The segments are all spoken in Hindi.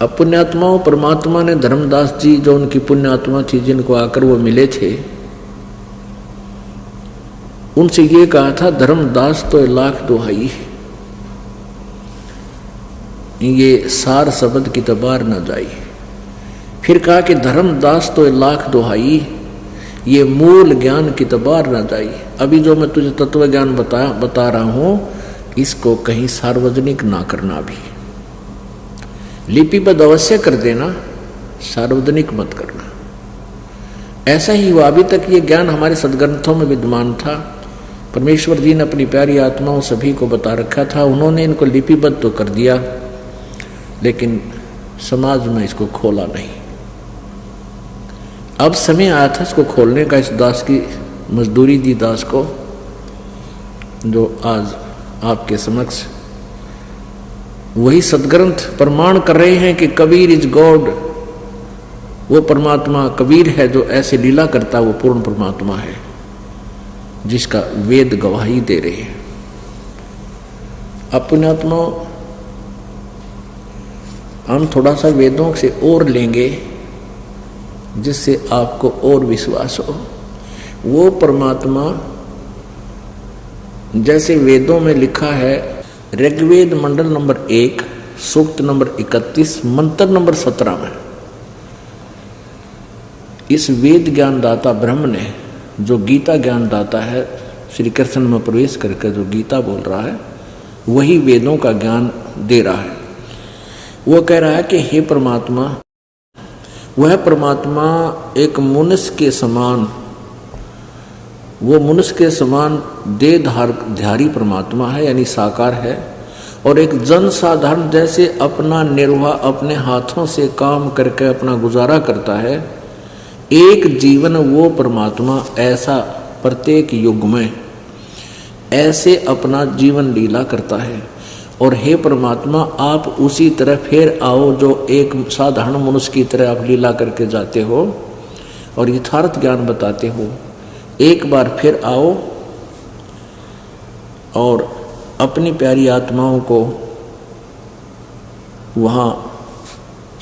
अब पुण्यात्माओं परमात्मा ने धर्मदास जी जो उनकी पुण्यात्मा थी जिनको आकर वो मिले थे, उनसे ये कहा था धर्मदास तो लाख दुहाई, ये सार शब्द की तबार न जाई। फिर कहा कि धर्मदास तो लाख दुहाई, ये मूल ज्ञान की तबार न जाई। अभी जो मैं तुझे तत्व ज्ञान बता रहा हूं, इसको कहीं सार्वजनिक ना करना, भी लिपिबद्ध अवश्य कर देना, सार्वजनिक मत करना। ऐसा ही हुआ, अभी तक ये ज्ञान हमारे सदग्रंथों में विद्यमान था। परमेश्वर जी ने अपनी प्यारी आत्माओं सभी को बता रखा था, उन्होंने इनको लिपिबद्ध तो कर दिया, लेकिन समाज में इसको खोला नहीं। अब समय आया था इसको खोलने का। इस दास की मजदूरी दी दास को, जो आज आपके समक्ष वही सदग्रंथ प्रमाण कर रहे हैं कि कबीर इज गॉड, वो परमात्मा कबीर है जो ऐसे लीला करता, वो पूर्ण परमात्मा है जिसका वेद गवाही दे रहे हैं। अब पुण्यात्मा हम थोड़ा सा वेदों से और लेंगे जिससे आपको और विश्वास हो। वो परमात्मा जैसे वेदों में लिखा है, ऋग्वेद मंडल नंबर 1 सूक्त नंबर 31 मंत्र नंबर 17 में इस वेद ज्ञानदाता ब्रह्म ने, जो गीता ज्ञानदाता है, श्री कृष्ण में प्रवेश करके जो गीता बोल रहा है, वही वेदों का ज्ञान दे रहा है। वो कह रहा है कि हे परमात्मा, वह परमात्मा एक मनुष्य के समान, वो मनुष्य के समान देहधारी परमात्मा है, यानी साकार है, और एक जन साधारण जैसे अपना निर्वाह अपने हाथों से काम करके अपना गुजारा करता है। एक जीवन वो परमात्मा ऐसा प्रत्येक युग में ऐसे अपना जीवन लीला करता है। और हे परमात्मा, आप उसी तरह फिर आओ जो एक साधारण मनुष्य की तरह आप लीला करके जाते हो और यथार्थ ज्ञान बताते हो। एक बार फिर आओ और अपनी प्यारी आत्माओं को वहाँ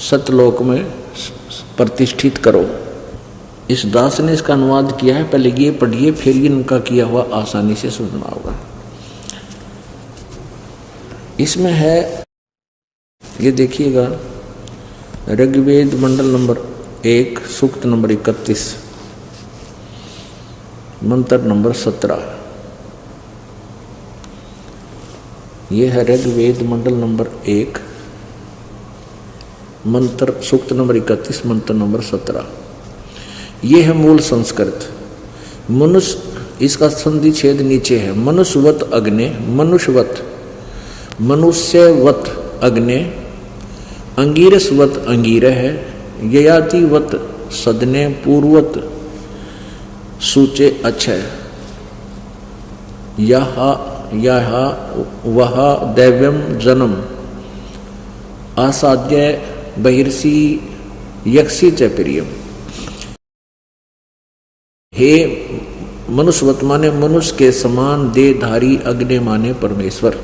सतलोक में प्रतिष्ठित करो। इस दास ने इसका अनुवाद किया है, पहले ये पढ़िए, फिर इनका किया हुआ आसानी से सुनना होगा। इसमें है, ये देखिएगा, ऋग्वेद मंडल नंबर 1 सूक्त नंबर 31 मंत्र नंबर 17। ये है ऋग्वेद मंडल नंबर 1 मंत्र सूक्त नंबर 31 मंत्र नंबर 17। ये है मूल संस्कृत। मनुष्य, इसका संधि छेद नीचे है। मनुष्यवत अग्ने, मनुष्यवत, मनुष्यवत अग्ने, अंगीरसवत अंगीरह है, ययातिवत सदने, पूर्वत सूचे अक्षय, यह वह दैव्यम जन्म, आसाद्य बहिर्षि यक्षी च प्रियम। हे मनुष्यवत माने मनुष्य के समान देहधारी, अग्नि माने परमेश्वर।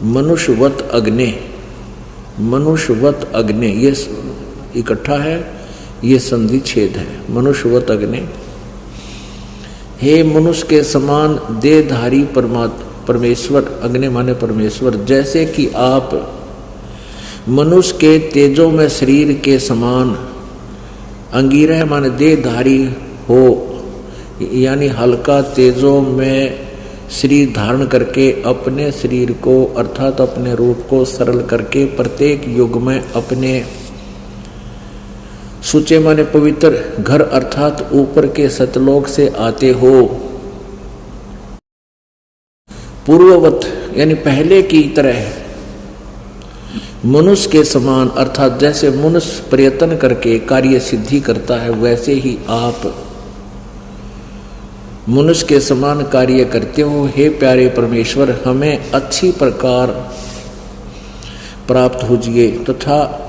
मनुष्यवत अग्नि, मनुष्यवत अग्नि, ये इकट्ठा है, ये संधि छेद है। मनुष्यवत अग्नि, हे मनुष्य के समान देहधारी परमेश्वर, अग्नि माने परमेश्वर। जैसे कि आप मनुष्य के तेजों में शरीर के समान, अंगीरह माने देहधारी हो, यानी हल्का तेजों में शरीर धारण करके अपने शरीर को अर्थात अपने रूप को सरल करके प्रत्येक युग में अपने सुचे माने पवित्र घर अर्थात ऊपर के सतलोक से आते हो। पूर्ववत यानी पहले की तरह मनुष्य के समान अर्थात जैसे मनुष्य प्रयत्न करके कार्य सिद्धि करता है, वैसे ही आप मनुष्य के समान कार्य करते हो। हे प्यारे परमेश्वर, हमें अच्छी प्रकार प्राप्त होजिए तथा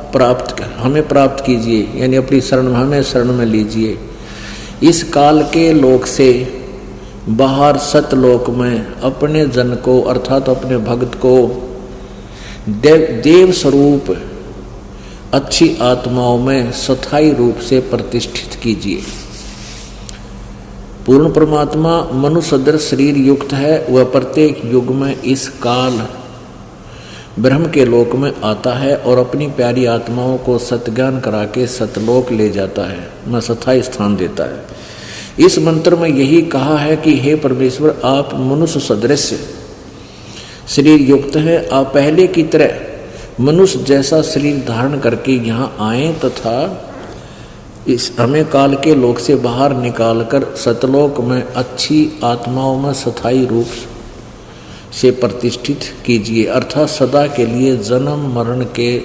हमें प्राप्त कीजिए, यानी अपनी शरण हमें शरण में लीजिए। इस काल के लोक से बाहर सतलोक में अपने जन को अर्थात अपने भक्त को देव स्वरूप अच्छी आत्माओं में स्थायी रूप से प्रतिष्ठित कीजिए। पूर्ण परमात्मा मनुष्य सदृश शरीर युक्त है। वह प्रत्येक युग में इस काल ब्रह्म के लोक में आता है और अपनी प्यारी आत्माओं को सत्ज्ञान करा के सतलोक ले जाता है, में स्थायी स्थान देता है। इस मंत्र में यही कहा है कि हे परमेश्वर, आप मनुष्य सदृश शरीर युक्त हैं। आप पहले की तरह मनुष्य जैसा शरीर धारण करके यहाँ आए तथा इस हमें काल के लोक से बाहर निकालकर सतलोक में अच्छी आत्माओं में स्थायी रूप से प्रतिष्ठित कीजिए, अर्थात सदा के लिए जन्म मरण के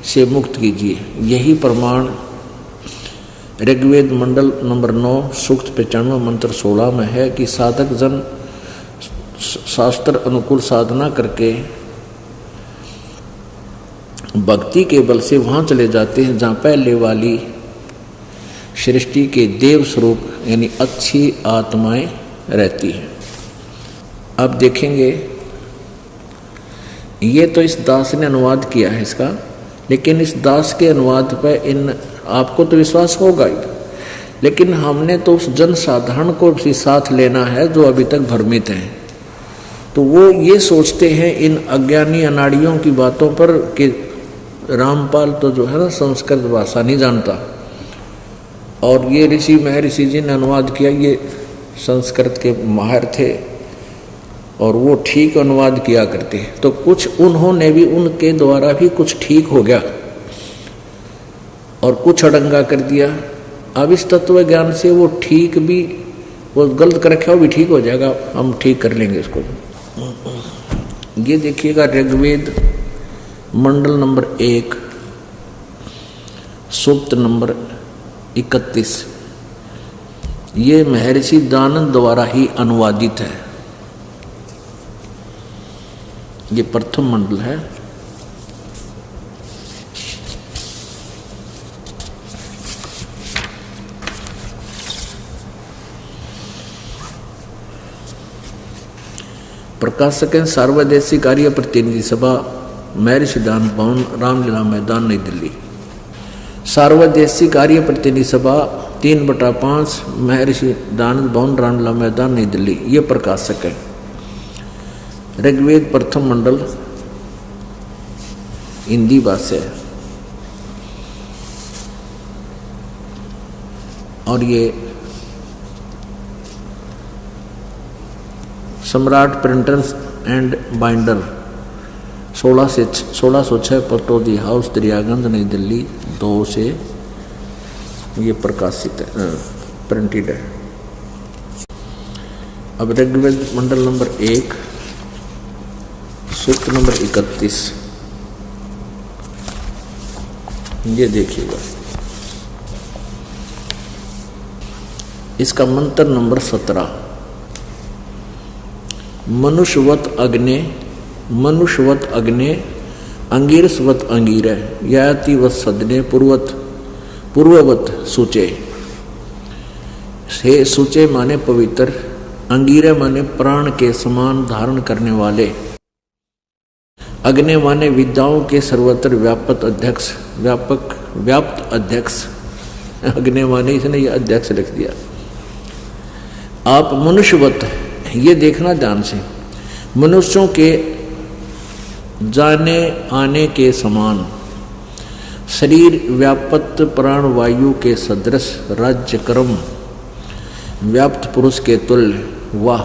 से मुक्त कीजिए। यही प्रमाण ऋग्वेद मंडल नंबर 9 सूक्त 95 मंत्र 16 में है कि साधक जन शास्त्र अनुकूल साधना करके भक्ति के बल से वहाँ चले जाते हैं जहाँ पहले वाली सृष्टि के देव स्वरूप यानी अच्छी आत्माएं रहती हैं। अब देखेंगे, ये तो इस दास ने अनुवाद किया है इसका, लेकिन इस दास के अनुवाद पर इन आपको तो विश्वास होगा ही, लेकिन हमने तो उस जनसाधारण को भी साथ लेना है जो अभी तक भ्रमित हैं। तो वो ये सोचते हैं इन अज्ञानी अनाड़ियों की बातों पर कि रामपाल तो जो है ना संस्कृत भाषा नहीं जानता, और ये ऋषि महर्षि जी ने अनुवाद किया, ये संस्कृत के माहिर थे और वो ठीक अनुवाद किया करते हैं। तो कुछ उन्होंने भी उनके द्वारा भी कुछ ठीक हो गया और कुछ अड़ंगा कर दिया। अब इस तत्व ज्ञान से वो ठीक भी, वो गलत कर रखा वो भी ठीक हो जाएगा, हम ठीक कर लेंगे इसको। ये देखिएगा ऋग्वेद मंडल नंबर 1 सूक्त नंबर 31, ये महर्षि दानंद द्वारा ही अनुवादित है। ये प्रथम मंडल है। प्रकाशक हैं सार्वदेशिक कार्य प्रतिनिधि सभा, महर्षि दान भवन, रामलीला मैदान, नई दिल्ली। सार्वदेशिक कार्य प्रतिनिधि सभा 3/5 महर्षि दानंद भवन, रामलीला मैदान, नई दिल्ली। ये प्रकाशक है। ऋग्वेद प्रथम मंडल हिंदी भाषा है और ये सम्राट printers and binder 1606 Pataudi house, Daryaganj, New Delhi 2 से ये प्रकाशित है, प्रिंटेड है। अब ऋग्वेद मंडल नंबर 1 सूक्त नंबर 31, ये देखिएगा। इसका मंत्र नंबर 17, मनुष्यवत अग्ने अंगीरसवत अंगीर याति वत सदने पूर्ववत सूचे। हे सूचे माने पवित्र, अंगीर माने प्राण के समान धारण करने वाले, अग्नि माने विद्याओं के सर्वत्र व्याप्त अध्यक्ष। अग्नि माने इसने ये अध्यक्ष लिख दिया। आप मनुष्यवत, ये देखना ध्यान से, मनुष्यों के जाने आने के समान, शरीर व्यापत प्राण वायु के सदृश, राज्य कर्म व्याप्त पुरुष के तुल्य। वाह,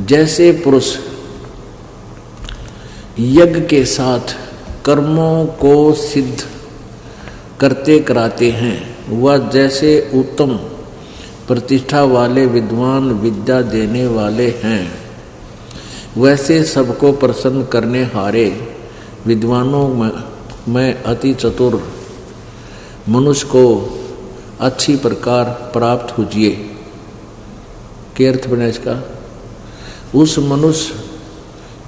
जैसे पुरुष यज्ञ के साथ कर्मों को सिद्ध करते कराते हैं, वह जैसे उत्तम प्रतिष्ठा वाले विद्वान विद्या देने वाले हैं, वैसे सबको प्रसन्न करने हारे विद्वानों में अति चतुर मनुष्य को अच्छी प्रकार प्राप्त होजिए। क्या अर्थ बना इसका? उस मनुष्य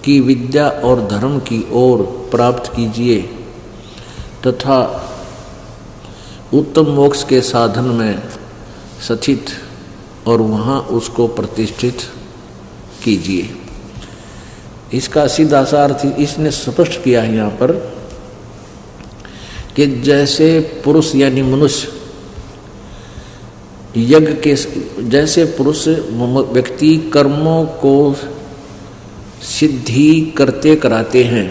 की विद्या और धर्म की ओर प्राप्त कीजिए तथा उत्तम मोक्ष के साधन में स्थित और वहाँ उसको प्रतिष्ठित कीजिए। इसका सीधा सा अर्थ इसने स्पष्ट किया है यहाँ पर कि जैसे पुरुष यानी मनुष्य यज्ञ के, जैसे पुरुष व्यक्ति कर्मों को सिद्धि करते कराते हैं,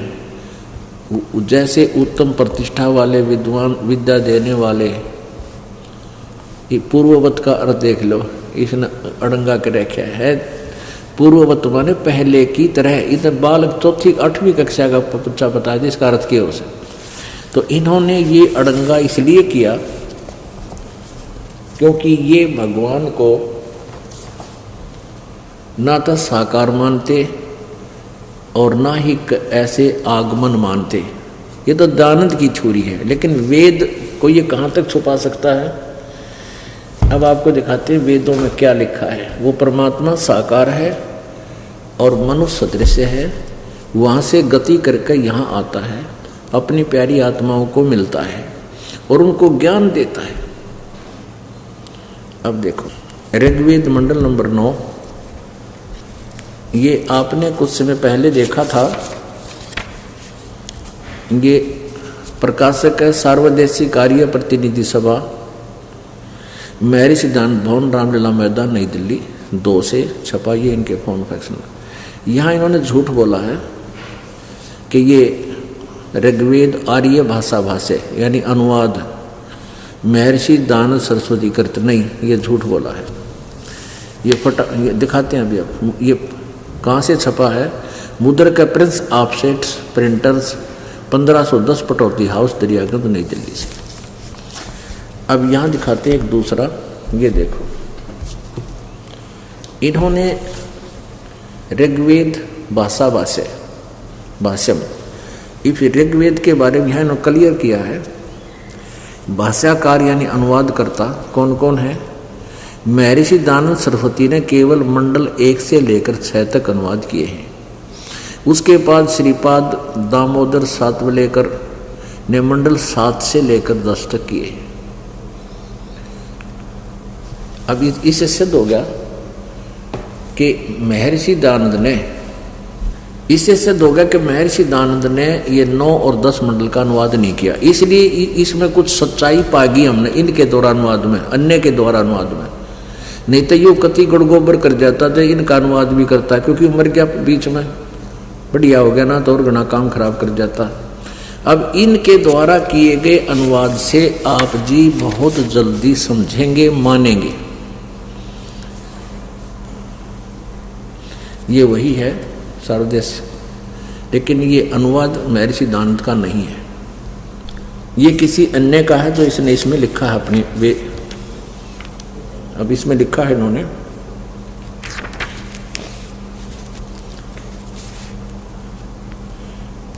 जैसे उत्तम प्रतिष्ठा वाले विद्वान विद्या देने वाले, पूर्ववत का अर्थ देख लो, इसने अड़ंगा के रखा है। पूर्ववत माने पहले की तरह। इधर बालक चौथी 8वीं कक्षा का बच्चा बता दे इसका अर्थ क्या हो सकता। तो इन्होंने ये अड़ंगा इसलिए किया क्योंकि ये भगवान को ना तो साकार मानते और ना ही ऐसे आगमन मानते। ये तो दानंद की छुरी है, लेकिन वेद को ये कहाँ तक छुपा सकता है। अब आपको दिखाते हैं वेदों में क्या लिखा है। वो परमात्मा साकार है और मनुष्य सदृश है, वहाँ से गति करके यहाँ आता है, अपनी प्यारी आत्माओं को मिलता है और उनको ज्ञान देता है। अब देखो ऋग्वेद मंडल नंबर 9, ये आपने कुछ समय पहले देखा था। ये प्रकाशक है सार्वदेशीय कार्य प्रतिनिधि सभा, महर्षि सिद्धांत भवन, रामलीला मैदान, नई दिल्ली 2 से छपा। ये इनके फोन फैक्शन। यहाँ इन्होंने झूठ बोला है कि ये ऋग्वेद आर्य भाषा भाष्य यानी अनुवाद महर्षि दानंद सरस्वती कृत, नहीं, ये झूठ बोला है। ये दिखाते हैं अभी आप। ये कहाँ से छपा है? मुद्रक का Prince Offsets Printers 1510 Pataudi House, Daryaganj, New Delhi से। अब यहाँ दिखाते हैं एक दूसरा। ये देखो इन्होंने ऋग्वेद भाषा भाष्यम, इस ऋग्वेद के बारे में यहाँ इन्होंने क्लियर किया है। भाष्यकार यानी अनुवाद करता कौन कौन है? महर्षि दानंद सरस्वती ने केवल मंडल 1 से लेकर 6 तक अनुवाद किए हैं। उसके बाद श्रीपाद दामोदर सातवलेकर ने मंडल 7 से लेकर 10 तक किए हैं। अब इससे सिद्ध हो गया कि महर्षि दानंद ने, इससे सिद्ध हो गया कि महर्षि दानंद ने ये 9 और 10 मंडल का अनुवाद नहीं किया। इसलिए इसमें कुछ सच्चाई पागी हमने इनके द्वारा अनुवाद में, अन्य के द्वारा अनुवाद में। नहीं तो यो कति गड़गोबर कर जाता था, इनका अनुवाद भी करता, क्योंकि उम्र क्या बीच में बढ़िया हो गया ना, तो और घना काम खराब कर जाता। अब इनके द्वारा किए गए अनुवाद से आप जी बहुत जल्दी समझेंगे, मानेंगे। ये वही है सर्वदेश, लेकिन ये अनुवाद महर्षि दानंद का नहीं है, ये किसी अन्य का है जो इसने इसमें लिखा है अपनी वे। अब इसमें लिखा है इन्होंने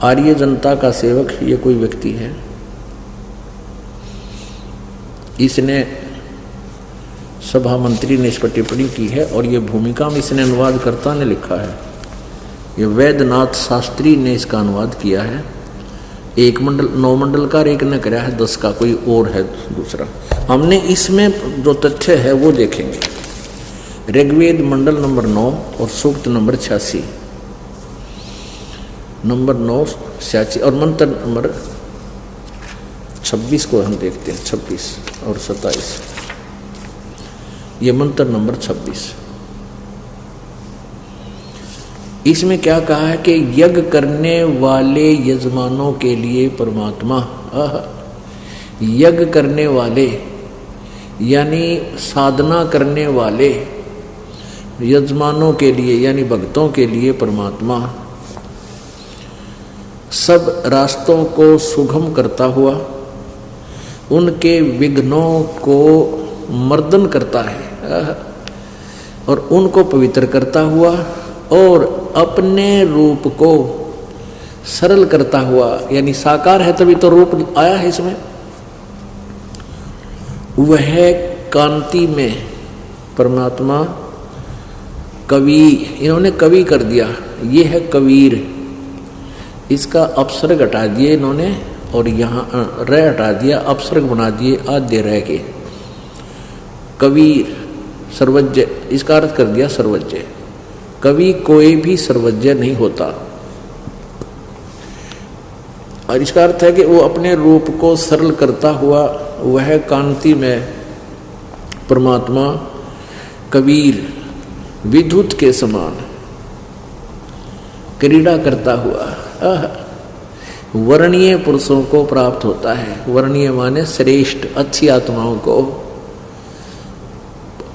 आर्य जनता का सेवक, ये कोई व्यक्ति है, इसने सभा मंत्री ने इस पर टिप्पणी की है और ये भूमिका में इसने अनुवादकर्ता ने लिखा है। ये वैद्यनाथ शास्त्री ने इसका अनुवाद किया है। 1 मंडल 9 मंडल का, एक ने कराया है 10 का, कोई और है दूसरा। हमने इसमें जो तथ्य है वो देखेंगे। ऋग्वेद मंडल नंबर 9 और सूक्त नंबर 86, नंबर 9 86 और मंत्र नंबर 26 को हम देखते हैं। 26 और 27, ये मंत्र नंबर 26। इसमें क्या कहा है कि यज्ञ करने वाले यजमानों के लिए परमात्मा, यज्ञ करने वाले यानी साधना करने वाले यजमानों के लिए यानी भक्तों के लिए परमात्मा सब रास्तों को सुगम करता हुआ उनके विघ्नों को मर्दन करता है और उनको पवित्र करता हुआ और अपने रूप को सरल करता हुआ, यानी साकार है तभी तो रूप आया है इसमें, वह कांति में परमात्मा कवि, इन्होंने कवि कर दिया, ये है कबीर। इसका अपसर्ग हटा दिए इन्होंने और यहाँ र हटा दिया, अपसर्ग बना दिए आद्य रह के। कबीर सर्वज्ञ, इसका अर्थ कर दिया सर्वज्ञ। कवि कोई भी सर्वज्ञ नहीं होता। और इसका अर्थ है कि वो अपने रूप को सरल करता हुआ वह कांति में परमात्मा कबीर विद्युत के समान क्रीड़ा करता हुआ वर्णीय पुरुषों को प्राप्त होता है। वर्णीय माने श्रेष्ठ अच्छी आत्माओं को,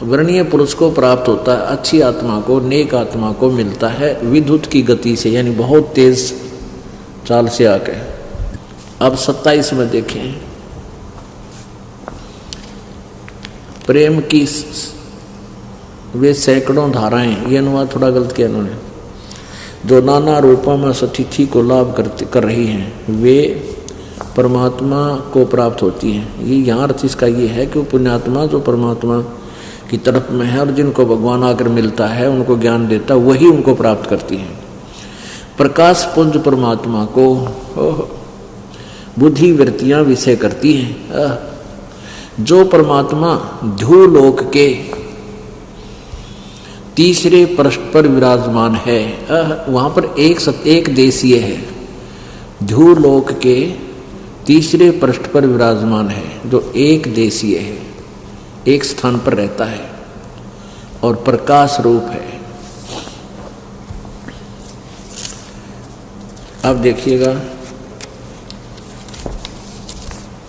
वर्णीय पुरुष को प्राप्त होता है, अच्छी आत्मा को, नेक आत्मा को मिलता है विद्युत की गति से, यानी बहुत तेज चाल से आके। अब 27 में देखें, प्रेम की वे सैकड़ों धाराएं, ये अनुवाद थोड़ा गलत किया इन्होंने, जो नाना रूपों में सतिथि को लाभ कर रही हैं, वे परमात्मा को प्राप्त होती हैं। ये यहाँ अर्थ इसका ये है कि वो पुण्यात्मा जो परमात्मा की तरफ में है और जिनको भगवान आकर मिलता है, उनको ज्ञान देता, वही उनको प्राप्त करती हैं। प्रकाश पुंज परमात्मा को बुद्धि वृत्तियां विषय करती हैं। जो परमात्मा ध्रुवलोक के तीसरे पृष्ठ पर विराजमान है, वहां पर एक देशीय है, ध्रुवलोक के तीसरे पृष्ठ पर विराजमान है, जो एक देशीय है, एक स्थान पर रहता है और प्रकाश रूप है। अब देखिएगा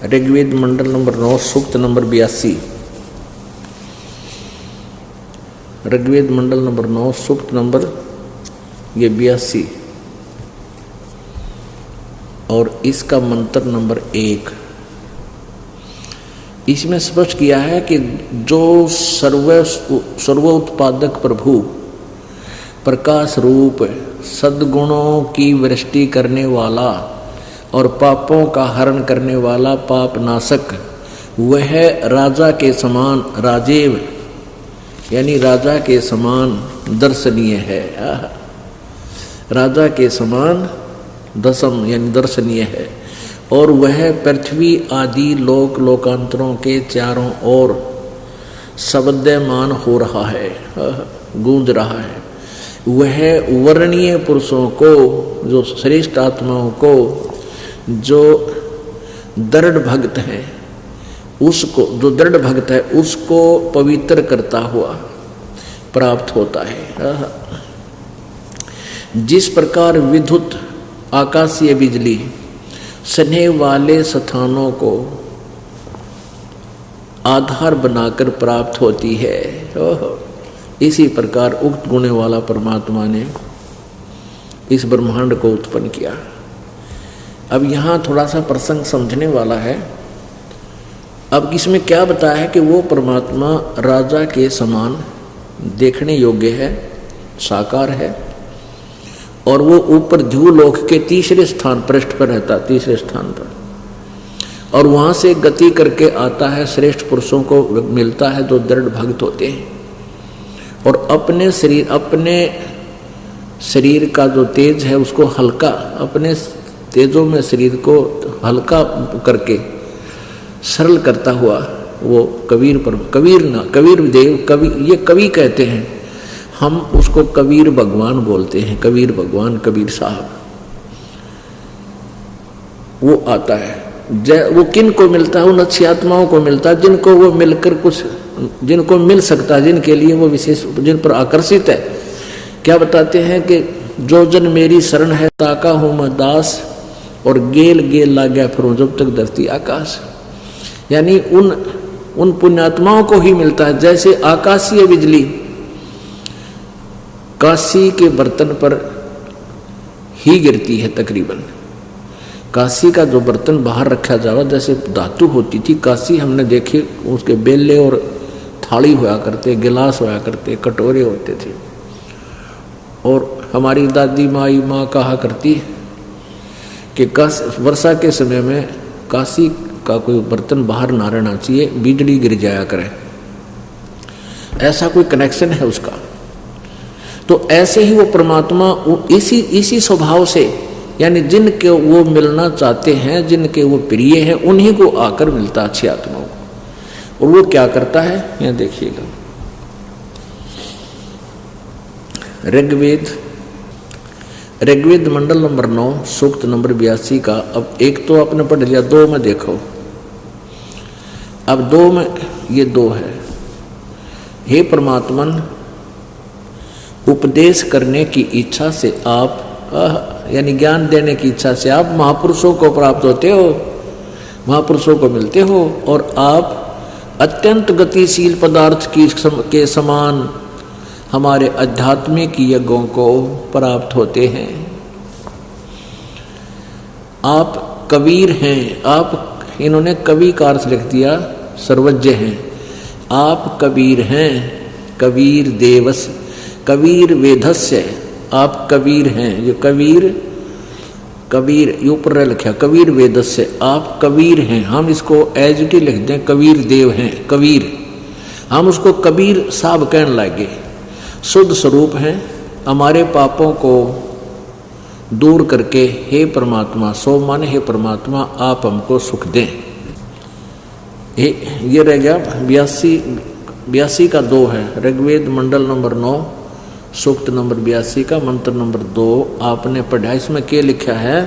ऋग्वेद मंडल नंबर 9 सूक्त नंबर 82, ऋग्वेद मंडल नंबर 9 सूक्त नंबर ये 82 और इसका मंत्र नंबर 1। इसमें स्पष्ट किया है कि जो सर्वोत्पादक प्रभु प्रकाश रूप सद्गुणों की वृष्टि करने वाला और पापों का हरण करने वाला पाप नाशक, वह राजा के समान राजेव यानी राजा के समान दर्शनीय है। राजा के समान दशम यानी दर्शनीय है और वह पृथ्वी आदि लोकांतरों के चारों ओर शब्दमान हो रहा है, गूंज रहा है। वह वर्णीय पुरुषों को, जो श्रेष्ठ आत्माओं को, जो दृढ़ भक्त हैं, उसको, जो दृढ़ भक्त है उसको पवित्र करता हुआ प्राप्त होता है। जिस प्रकार विद्युत आकाशीय बिजली स्नेह वाले स्थानों को आधार बनाकर प्राप्त होती है, इसी प्रकार उक्त गुण वाला परमात्मा ने इस ब्रह्मांड को उत्पन्न किया। अब यहाँ थोड़ा सा प्रसंग समझने वाला है। अब इसमें क्या बताया है कि वो परमात्मा राजा के समान देखने योग्य है, साकार है, और वो ऊपर ध्रुवलोक के तीसरे स्थान पृष्ठ पर रहता, तीसरे स्थान पर, और वहाँ से गति करके आता है, श्रेष्ठ पुरुषों को मिलता है जो दृढ़ भक्त होते हैं और अपने शरीर का जो तेज है उसको हल्का, अपने तेजों में शरीर को हल्का करके सरल करता हुआ वो कबीर देव, कवि, ये कवि कहते हैं, हम उसको कबीर भगवान बोलते हैं, कबीर भगवान, कबीर साहब, वो आता है। वो किन को मिलता है? उन अच्छी आत्माओं को मिलता है जिनको वो मिलकर कुछ, जिनको मिल सकता है, जिनके लिए वो विशेष, जिन पर आकर्षित है। क्या बताते हैं कि जो जन मेरी शरण है ताका हूँ मैं दास, और गेल गेल ला गया फिर जब तक धरती आकाश। यानी उन पुण्यात्माओं को ही मिलता है। जैसे आकाशीय बिजली काशी के बर्तन पर ही गिरती है, तकरीबन काशी का जो बर्तन बाहर रखा जावा, जैसे धातु होती थी काशी, हमने देखे उसके बेले और थाली होया करते, गिलास होया करते, कटोरे होते थे। और हमारी दादी माँ कहा करती कि वर्षा के समय में काशी का कोई बर्तन बाहर ना रहना चाहिए, बिजली गिर जाया करे, ऐसा कोई कनेक्शन है उसका। तो ऐसे ही वो परमात्मा इसी स्वभाव से, यानी जिनके वो मिलना चाहते हैं, जिनके वो प्रिय हैं, उन्हीं को आकर मिलता अच्छी आत्माओं को। और वो क्या करता है, यहाँ देखिएगा, ऋग्वेद मंडल नंबर 9 सूक्त नंबर 82 का। अब एक तो आपने पढ़ लिया, 2 में देखो। अब 2 में ये 2 है। हे परमात्मन, उपदेश करने की इच्छा से आप, यानी ज्ञान देने की इच्छा से आप महापुरुषों को प्राप्त होते हो, महापुरुषों को मिलते हो, और आप अत्यंत गतिशील पदार्थ के समान हमारे आध्यात्मिक यज्ञों को प्राप्त होते हैं। आप कबीर हैं। आप, इन्होंने कवि का अर्थ लिख दिया, सर्वज्ञ हैं। आप कबीर हैं, कबीर देवस, कबीर वेदस्य, आप कबीर हैं। ये कबीर, कबीर ये ऊपर लिखा कबीर वेदस्य, आप कबीर हैं। हम इसको एज इट लिख दें, कबीर देव हैं, कबीर। हम उसको कबीर साहब कहने लगे। शुद्ध स्वरूप हैं, हमारे पापों को दूर करके हे परमात्मा, सो मन हे परमात्मा आप हमको सुख दें। ये रह गया 82 का 2 है। ऋग्वेद मंडल नंबर 9 सूक्त नंबर 82 का मंत्र नंबर 2 आपने पढ़ा। इसमें क्या लिखा है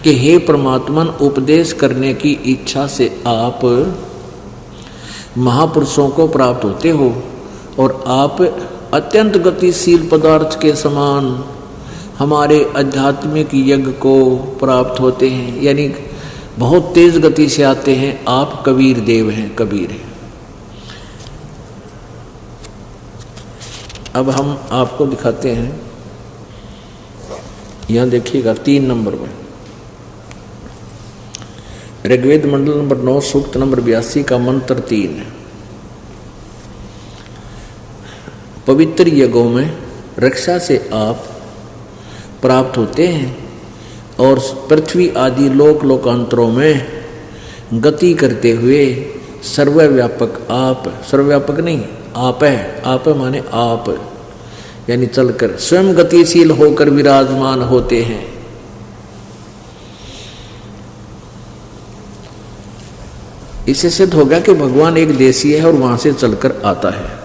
कि हे परमात्मन, उपदेश करने की इच्छा से आप महापुरुषों को प्राप्त होते हो, और आप अत्यंत गतिशील पदार्थ के समान हमारे आध्यात्मिक यज्ञ को प्राप्त होते हैं, यानी बहुत तेज गति से आते हैं। आप कबीर देव हैं, कबीर हैं। अब हम आपको दिखाते हैं, यहां देखिएगा 3 नंबर में, ऋग्वेद मंडल नंबर 9 सूक्त नंबर 82 का मंत्र 3 है। पवित्र यज्ञों में रक्षा से आप प्राप्त होते हैं, और पृथ्वी आदि लोक लोकांतरों में गति करते हुए सर्वव्यापक आप, सर्वव्यापक नहीं, आप है, आप है माने आप, यानी चलकर स्वयं गतिशील होकर विराजमान होते हैं। इससे सिद्ध हो गया कि भगवान एक देशीय है और वहां से चलकर आता है।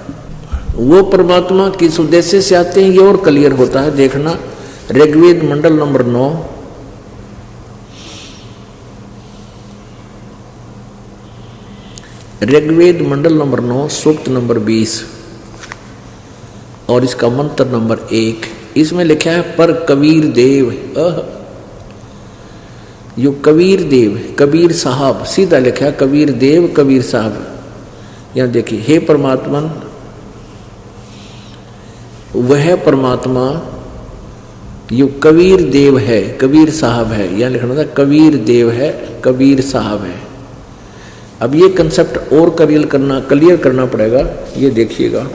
वो परमात्मा किस उद्देश्य से आते हैं ये और क्लियर होता है, देखना। ऋग्वेद मंडल नंबर 9 ऋग्वेद मंडल नंबर 9 सूक्त नंबर 20 और इसका मंत्र नंबर 1। इसमें लिखा है पर कबीर देव, यो कबीर देव, कबीर साहब, सीधा लिखा है कबीर देव, कबीर साहब। यहां देखिए, हे परमात्मन, वह परमात्मा यो कबीर देव है, कबीर साहब है। यहां लिखना था कबीर देव है, कबीर साहब है। अब ये कंसेप्ट और क्लियर करना पड़ेगा। ये देखिएगा,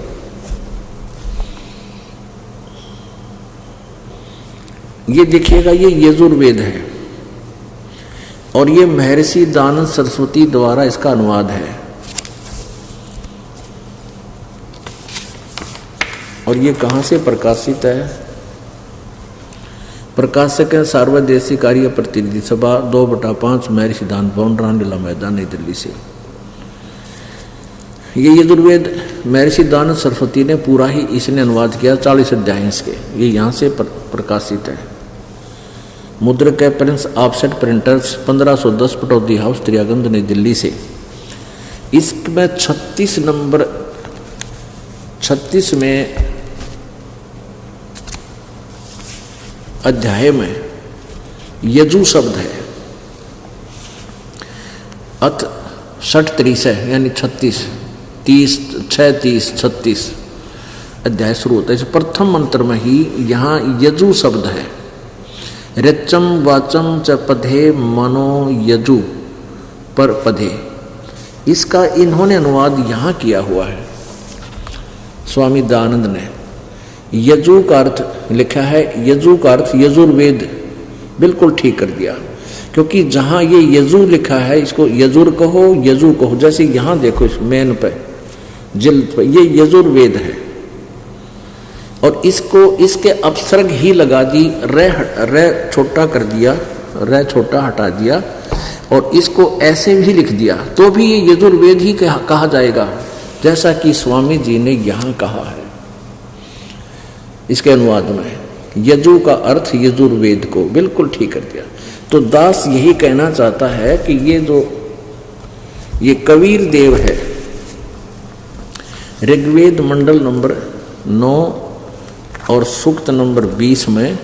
ये देखिएगा, ये यजुर्वेद है और ये महर्षि दानंद सरस्वती द्वारा इसका अनुवाद है। और ये कहाँ से प्रकाशित है? प्रकाशक है सार्वदेशी कार्य प्रतिनिधि सभा 2/5 महर्षि दानंद भवन, रामलीला मैदान, नई दिल्ली से। ये यजुर्वेद महर्षि दानंद सरस्वती ने पूरा ही इसने अनुवाद किया, 40 अध्याय इसके। ये यहाँ से प्रकाशित है। मुद्रक है Prince Offset Printers, 1510 Pataudi House, Daryaganj, New Delhi से। इसमें 36 नंबर 36 में अध्याय में यजु शब्द है। अथ 60 यानी 36, 30, 6, 36 अध्याय शुरू होता है। इस प्रथम मंत्र में ही यहाँ यजु शब्द है। ऋचम वाचम च पधे मनो यजु पर पधे, इसका इन्होंने अनुवाद यहाँ किया हुआ है स्वामी दयानंद ने। यजु का अर्थ लिखा है, यजु का अर्थ यजुर्वेद, बिल्कुल ठीक कर दिया। क्योंकि जहाँ ये यजु लिखा है इसको यजुर कहो, यजु कहो। जैसे यहाँ देखो इस मेन पे, जिल्द पे, ये यजुर्वेद है और इसको इसके अपसर्ग ही लगा दी, रे छोटा कर दिया, रे छोटा हटा दिया और इसको ऐसे भी लिख दिया, तो भी ये यजुर्वेद ही कहा जाएगा, जैसा कि स्वामी जी ने यहाँ कहा है इसके अनुवाद में। यजु का अर्थ यजुर्वेद को बिल्कुल ठीक कर दिया। तो दास यही कहना चाहता है कि ये कबीर देव है। ऋग्वेद मंडल नंबर 9 और सूक्त नंबर 20 में,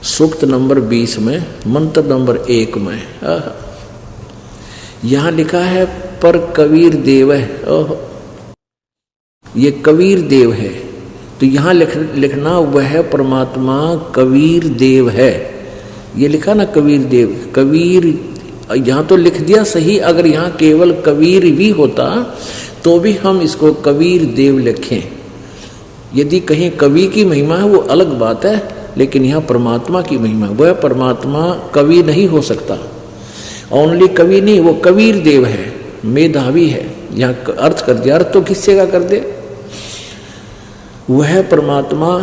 सूक्त नंबर 20 में मंत्र नंबर 1 में यहां लिखा है पर कबीर देव है। ये कबीर देव है, तो यहां लिखना वह परमात्मा कबीर देव है। ये लिखा ना कबीर देव, कबीर यहां तो लिख दिया सही। अगर यहां केवल कबीर भी होता तो भी हम इसको कबीर देव लिखें। यदि कहीं कवि की महिमा है वो अलग बात है, लेकिन यहाँ परमात्मा की महिमा, वह परमात्मा कवि नहीं हो सकता। ओनली कवि नहीं, वो कबीर देव है, मेधावी है। यहाँ अर्थ कर दिया, अर्थ तो किससे का कर दे। वह परमात्मा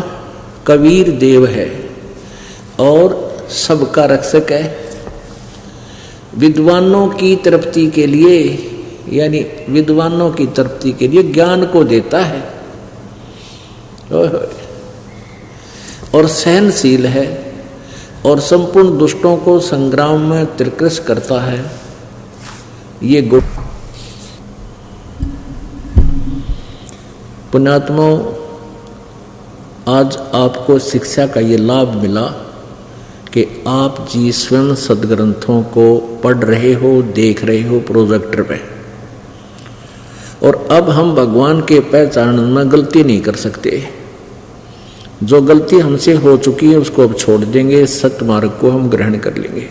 कबीर देव है और सबका रक्षक है। विद्वानों की तृप्ति के लिए, यानी विद्वानों की तृप्ति के लिए ज्ञान को देता है और सहनशील है और संपूर्ण दुष्टों को संग्राम में त्रिकृष करता है। ये गुण पुण्यात्माओं, आज आपको शिक्षा का ये लाभ मिला कि आप जी स्वयं सदग्रंथों को पढ़ रहे हो, देख रहे हो प्रोजेक्टर पे, और अब हम भगवान के पहचान में गलती नहीं कर सकते। जो गलती हमसे हो चुकी है उसको अब छोड़ देंगे, सत्य मार्ग को हम ग्रहण कर लेंगे।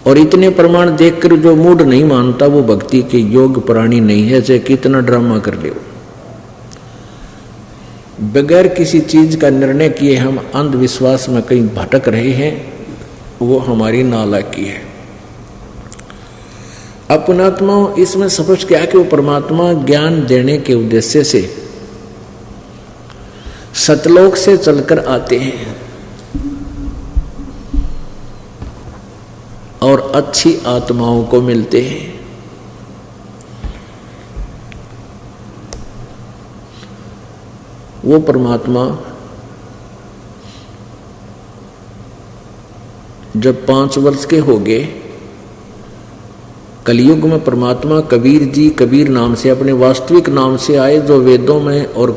और इतने प्रमाण देखकर जो मूड नहीं मानता वो भक्ति के योग प्राणी नहीं है, चाहे कितना ड्रामा कर ले। बगैर किसी चीज का निर्णय किए हम अंधविश्वास में कहीं भटक रहे हैं, वो हमारी नालायकी है। अपनात्मा इसमें समझ क्या कि वो परमात्मा ज्ञान देने के उद्देश्य से सतलोक से चलकर आते हैं और अच्छी आत्माओं को मिलते हैं। वो परमात्मा जब 5 वर्ष के हो गए, कलयुग में परमात्मा कबीर जी कबीर नाम से, अपने वास्तविक नाम से आए, जो वेदों में और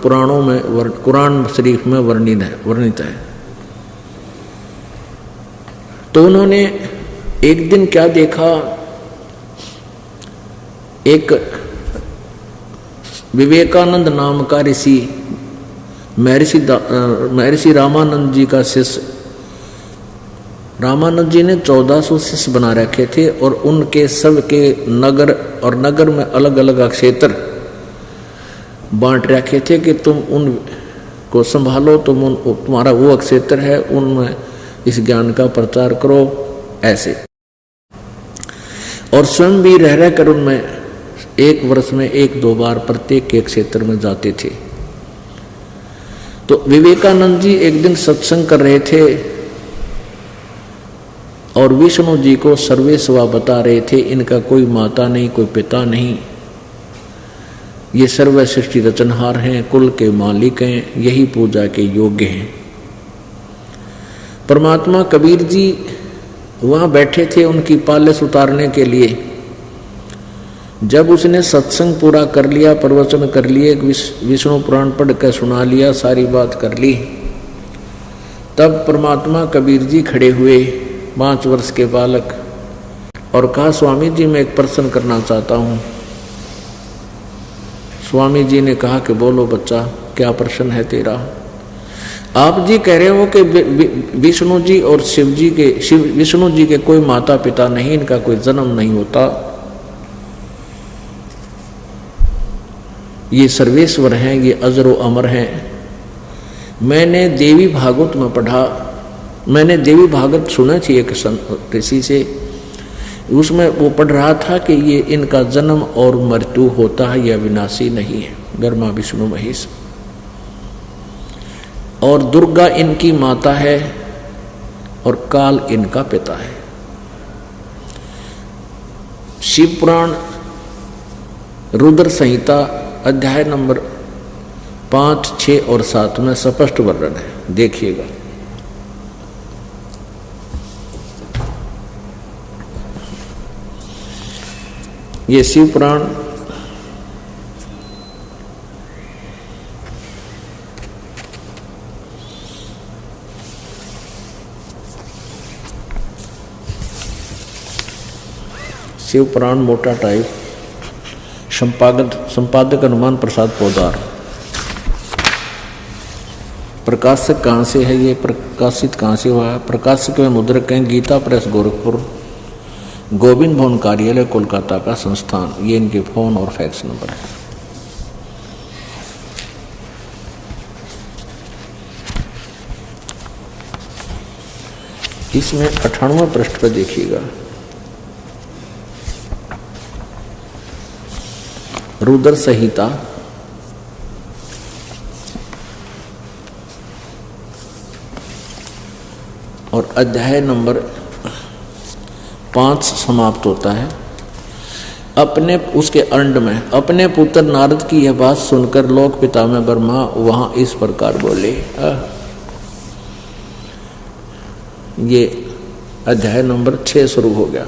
पुराणों में, कुरान शरीफ में वर्णित है। तो उन्होंने एक दिन क्या देखा, एक विवेकानंद नाम का ऋषि, महर्षि रामानंद जी का शिष्य, रामानंद जी ने 1400 शिष्य बना रखे थे और उनके सब के नगर और नगर में अलग अलग क्षेत्र बांट रखे थे कि तुम उनको संभालो, तुम्हारा वो क्षेत्र है, उनमें इस ज्ञान का प्रचार करो, ऐसे। और स्वयं भी रह कर उनमें 1 वर्ष में 1-2 बार प्रत्येक के क्षेत्र में जाते थे। तो विवेकानंद जी एक दिन सत्संग कर रहे थे और विष्णु जी को सर्वेस्वा बता रहे थे, इनका कोई माता नहीं, कोई पिता नहीं, ये सर्व सृष्टि रचनहार हैं, कुल के मालिक हैं, यही पूजा के योग्य हैं। परमात्मा कबीर जी वहाँ बैठे थे उनकी पालिश उतारने के लिए। जब उसने सत्संग पूरा कर लिया, प्रवचन कर लिए, विष्णु पुराण पढ़ कर सुना लिया, सारी बात कर ली, तब परमात्मा कबीर जी खड़े हुए, 5 वर्ष के बालक, और कहा, स्वामी जी मैं एक प्रश्न करना चाहता हूँ। स्वामी जी ने कहा कि बोलो बच्चा, क्या प्रश्न है तेरा। आप जी कह रहे हो कि विष्णु जी और विष्णु जी के कोई माता पिता नहीं, इनका कोई जन्म नहीं होता, ये सर्वेश्वर हैं, ये अजरो अमर हैं। मैंने देवी भागवत में पढ़ा, मैंने देवी भागवत सुना थी एक ऋषि से, उसमें वो पढ़ रहा था कि ये इनका जन्म और मृत्यु होता है, यह विनाशी नहीं है। ब्रह्मा विष्णु महेश, और दुर्गा इनकी माता है और काल इनका पिता है। शिव पुराण रुद्र संहिता अध्याय नंबर 5, 6 और 7 में स्पष्ट वर्णन है, देखिएगा। ये शिव पुराण मोटा टाइप, संपादक हनुमान प्रसाद पोदार। प्रकाशक कहाँ से है, ये प्रकाशित कहाँ से हुआ है? प्रकाशक में मुद्रक हैं गीता प्रेस गोरखपुर, गोविंद भवन कार्यालय कोलकाता का संस्थान। ये इनके फोन और फैक्स नंबर है। इसमें 98वें पृष्ठ पर देखिएगा, रुद्र संहिता और अध्याय नंबर 5 समाप्त होता है। अपने उसके अंड में अपने पुत्र नारद की यह बात सुनकर लोक पिता में ब्रह्मा वहां इस प्रकार बोले। ये अध्याय नंबर 6 शुरू हो गया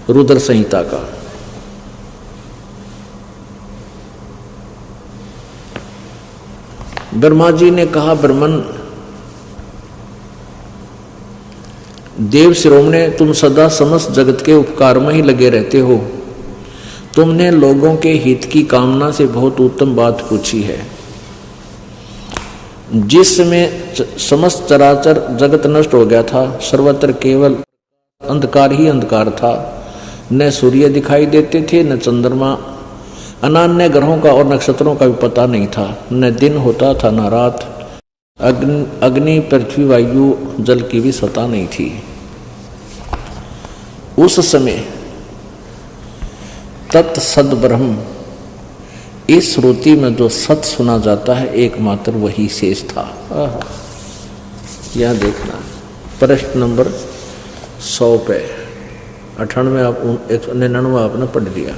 रुद्र संहिता का। ब्रह्मा जी ने कहा, ब्रह्मन देव शिरोमणे, तुम सदा समस्त जगत के उपकार में ही लगे रहते हो। तुमने लोगों के हित की कामना से बहुत उत्तम बात पूछी है। जिसमें समस्त चराचर जगत नष्ट हो गया था, सर्वत्र केवल अंधकार ही अंधकार था। न सूर्य दिखाई देते थे, न चंद्रमा, अनान्य ग्रहों का और नक्षत्रों का भी पता नहीं था। न दिन होता था न रात, अग्नि पृथ्वी वायु जल की भी सत्ता नहीं थी। उस समय तत् सद ब्रह्म, इस श्रुति में जो सत सुना जाता है एकमात्र वही शेष था। यह देखना प्रश्न नंबर 100 पे 98 आप 199 आपने पढ़ लिया।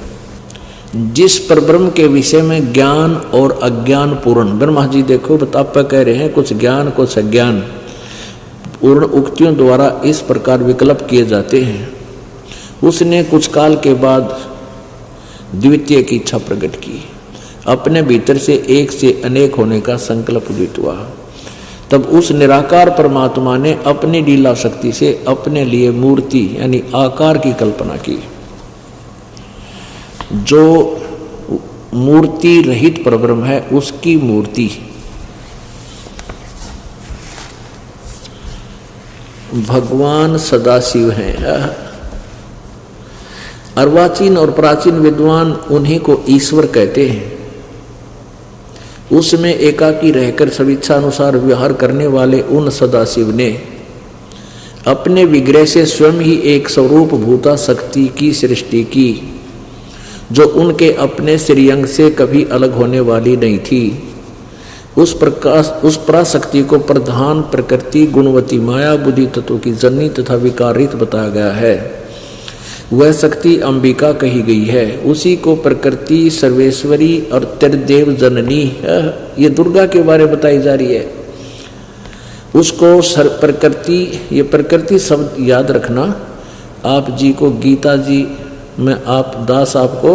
जिस परब्रह्म के विषय में ज्ञान और अज्ञान पूर्ण, ब्रह्मा जी देखो आप कह रहे हैं कुछ ज्ञान कुछ अज्ञान पूर्ण उक्तियों द्वारा इस प्रकार विकल्प किए जाते हैं। उसने कुछ काल के बाद द्वितीय की इच्छा प्रकट की, अपने भीतर से एक से अनेक होने का संकल्प उदित हुआ। तब उस निराकार परमात्मा ने अपनी लीला शक्ति से अपने लिए मूर्ति यानी आकार की कल्पना की। जो मूर्ति रहित परब्रह्म है उसकी मूर्ति भगवान सदाशिव हैं। अर्वाचीन और प्राचीन विद्वान उन्हीं को ईश्वर कहते हैं। उसमें एकाकी रहकर स्वेच्छा अनुसार व्यवहार करने वाले उन सदाशिव ने अपने विग्रह से स्वयं ही एक स्वरूप भूता शक्ति की सृष्टि की, जो उनके अपने श्रीअंग से कभी अलग होने वाली नहीं थी। उस पराशक्ति को प्रधान प्रकृति गुणवती माया बुद्धि तत्व की जननी तथा विकारित बताया गया है। वह शक्ति अंबिका कही गई है। उसी को प्रकृति सर्वेश्वरी और त्रिदेव जननी, ये दुर्गा के बारे में बताई जा रही है। उसको प्रकृति, ये प्रकृति शब्द याद रखना। आप जी को गीता जी में आप दास आपको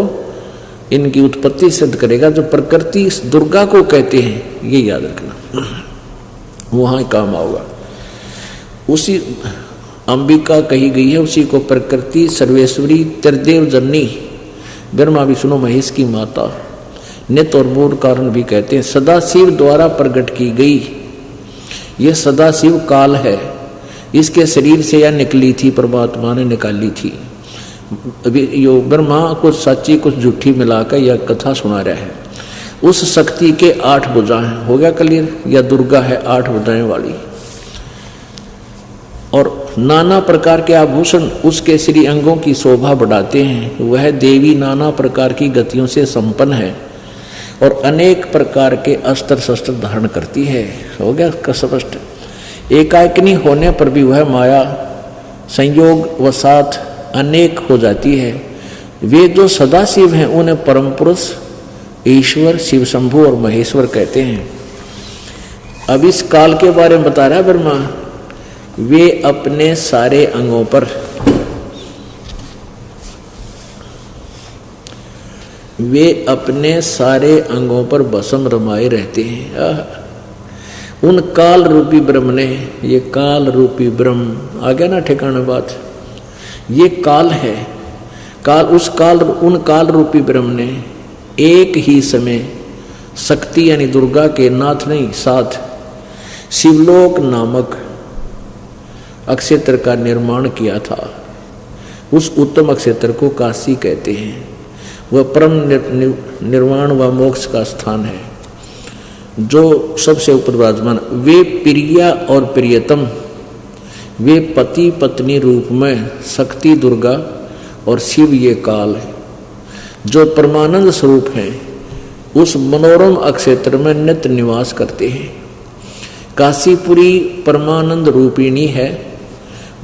इनकी उत्पत्ति सिद्ध करेगा। जो प्रकृति दुर्गा को कहते हैं ये याद रखना, वहां काम आएगा। उसी अंबिका कही गई है, उसी को प्रकृति सर्वेश्वरी त्रिदेव जननी, ब्रह्मा विष्णु महेश की माता, नित्य और मूल कारण भी कहते हैं। सदाशिव द्वारा प्रकट की गई यह सदाशिव काल है। इसके शरीर से यह निकली थी, परमात्मा ने निकाली थी। यो ब्रह्मा कुछ सच्ची कुछ झूठी मिलाकर यह कथा सुना रहा है। उस शक्ति के 8 भुजाएं, हो गया क्लियर, या दुर्गा है 8 भुजाएं वाली, और नाना प्रकार के आभूषण उसके श्री अंगों की शोभा बढ़ाते हैं। वह देवी नाना प्रकार की गतियों से संपन्न है और अनेक प्रकार के अस्त्र शस्त्र धारण करती है। हो गया स्पष्ट। एकाकिनी होने पर भी वह माया संयोग वसात अनेक हो जाती है। वे जो सदाशिव हैं उन्हें परम पुरुष ईश्वर शिव शंभु और महेश्वर कहते हैं। अब इस काल के बारे में बता रहा है ब्रह्मा, वे अपने सारे अंगों पर, वे अपने सारे अंगों पर भस्म रमाए रहते हैं। उन काल रूपी ब्रह्म ने, ये काल रूपी ब्रह्म आ गया ना ठिकाना बात, ये काल है। काल उस काल, उन काल रूपी ब्रह्म ने एक ही समय शक्ति यानी दुर्गा के नाथ नहीं साथ शिवलोक नामक अक्षेत्र का निर्माण किया था। उस उत्तम अक्षेत्र को काशी कहते हैं। वह परम निर्वाण व मोक्ष का स्थान है जो सबसे ऊपर विराजमान। वे प्रिया और प्रियतम, वे पति पत्नी रूप में शक्ति दुर्गा और शिव ये काल है जो परमानंद स्वरूप हैं, उस मनोरम अक्षेत्र में नित्य निवास करते हैं। काशीपुरी परमानंद रूपिणी है।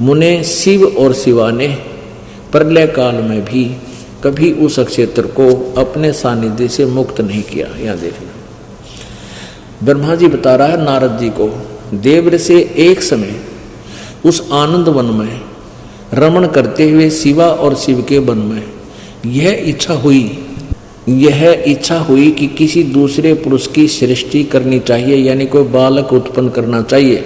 मुने शिव और शिवा ने प्रलय काल में भी कभी उस क्षेत्र को अपने सानिध्य से मुक्त नहीं किया। यहाँ देखना, ब्रह्मा जी बता रहा है नारद जी को, देव से एक समय उस आनंद वन में रमण करते हुए शिवा और शिव के वन में यह इच्छा हुई कि किसी दूसरे पुरुष की सृष्टि करनी चाहिए, यानी कोई बालक उत्पन्न करना चाहिए,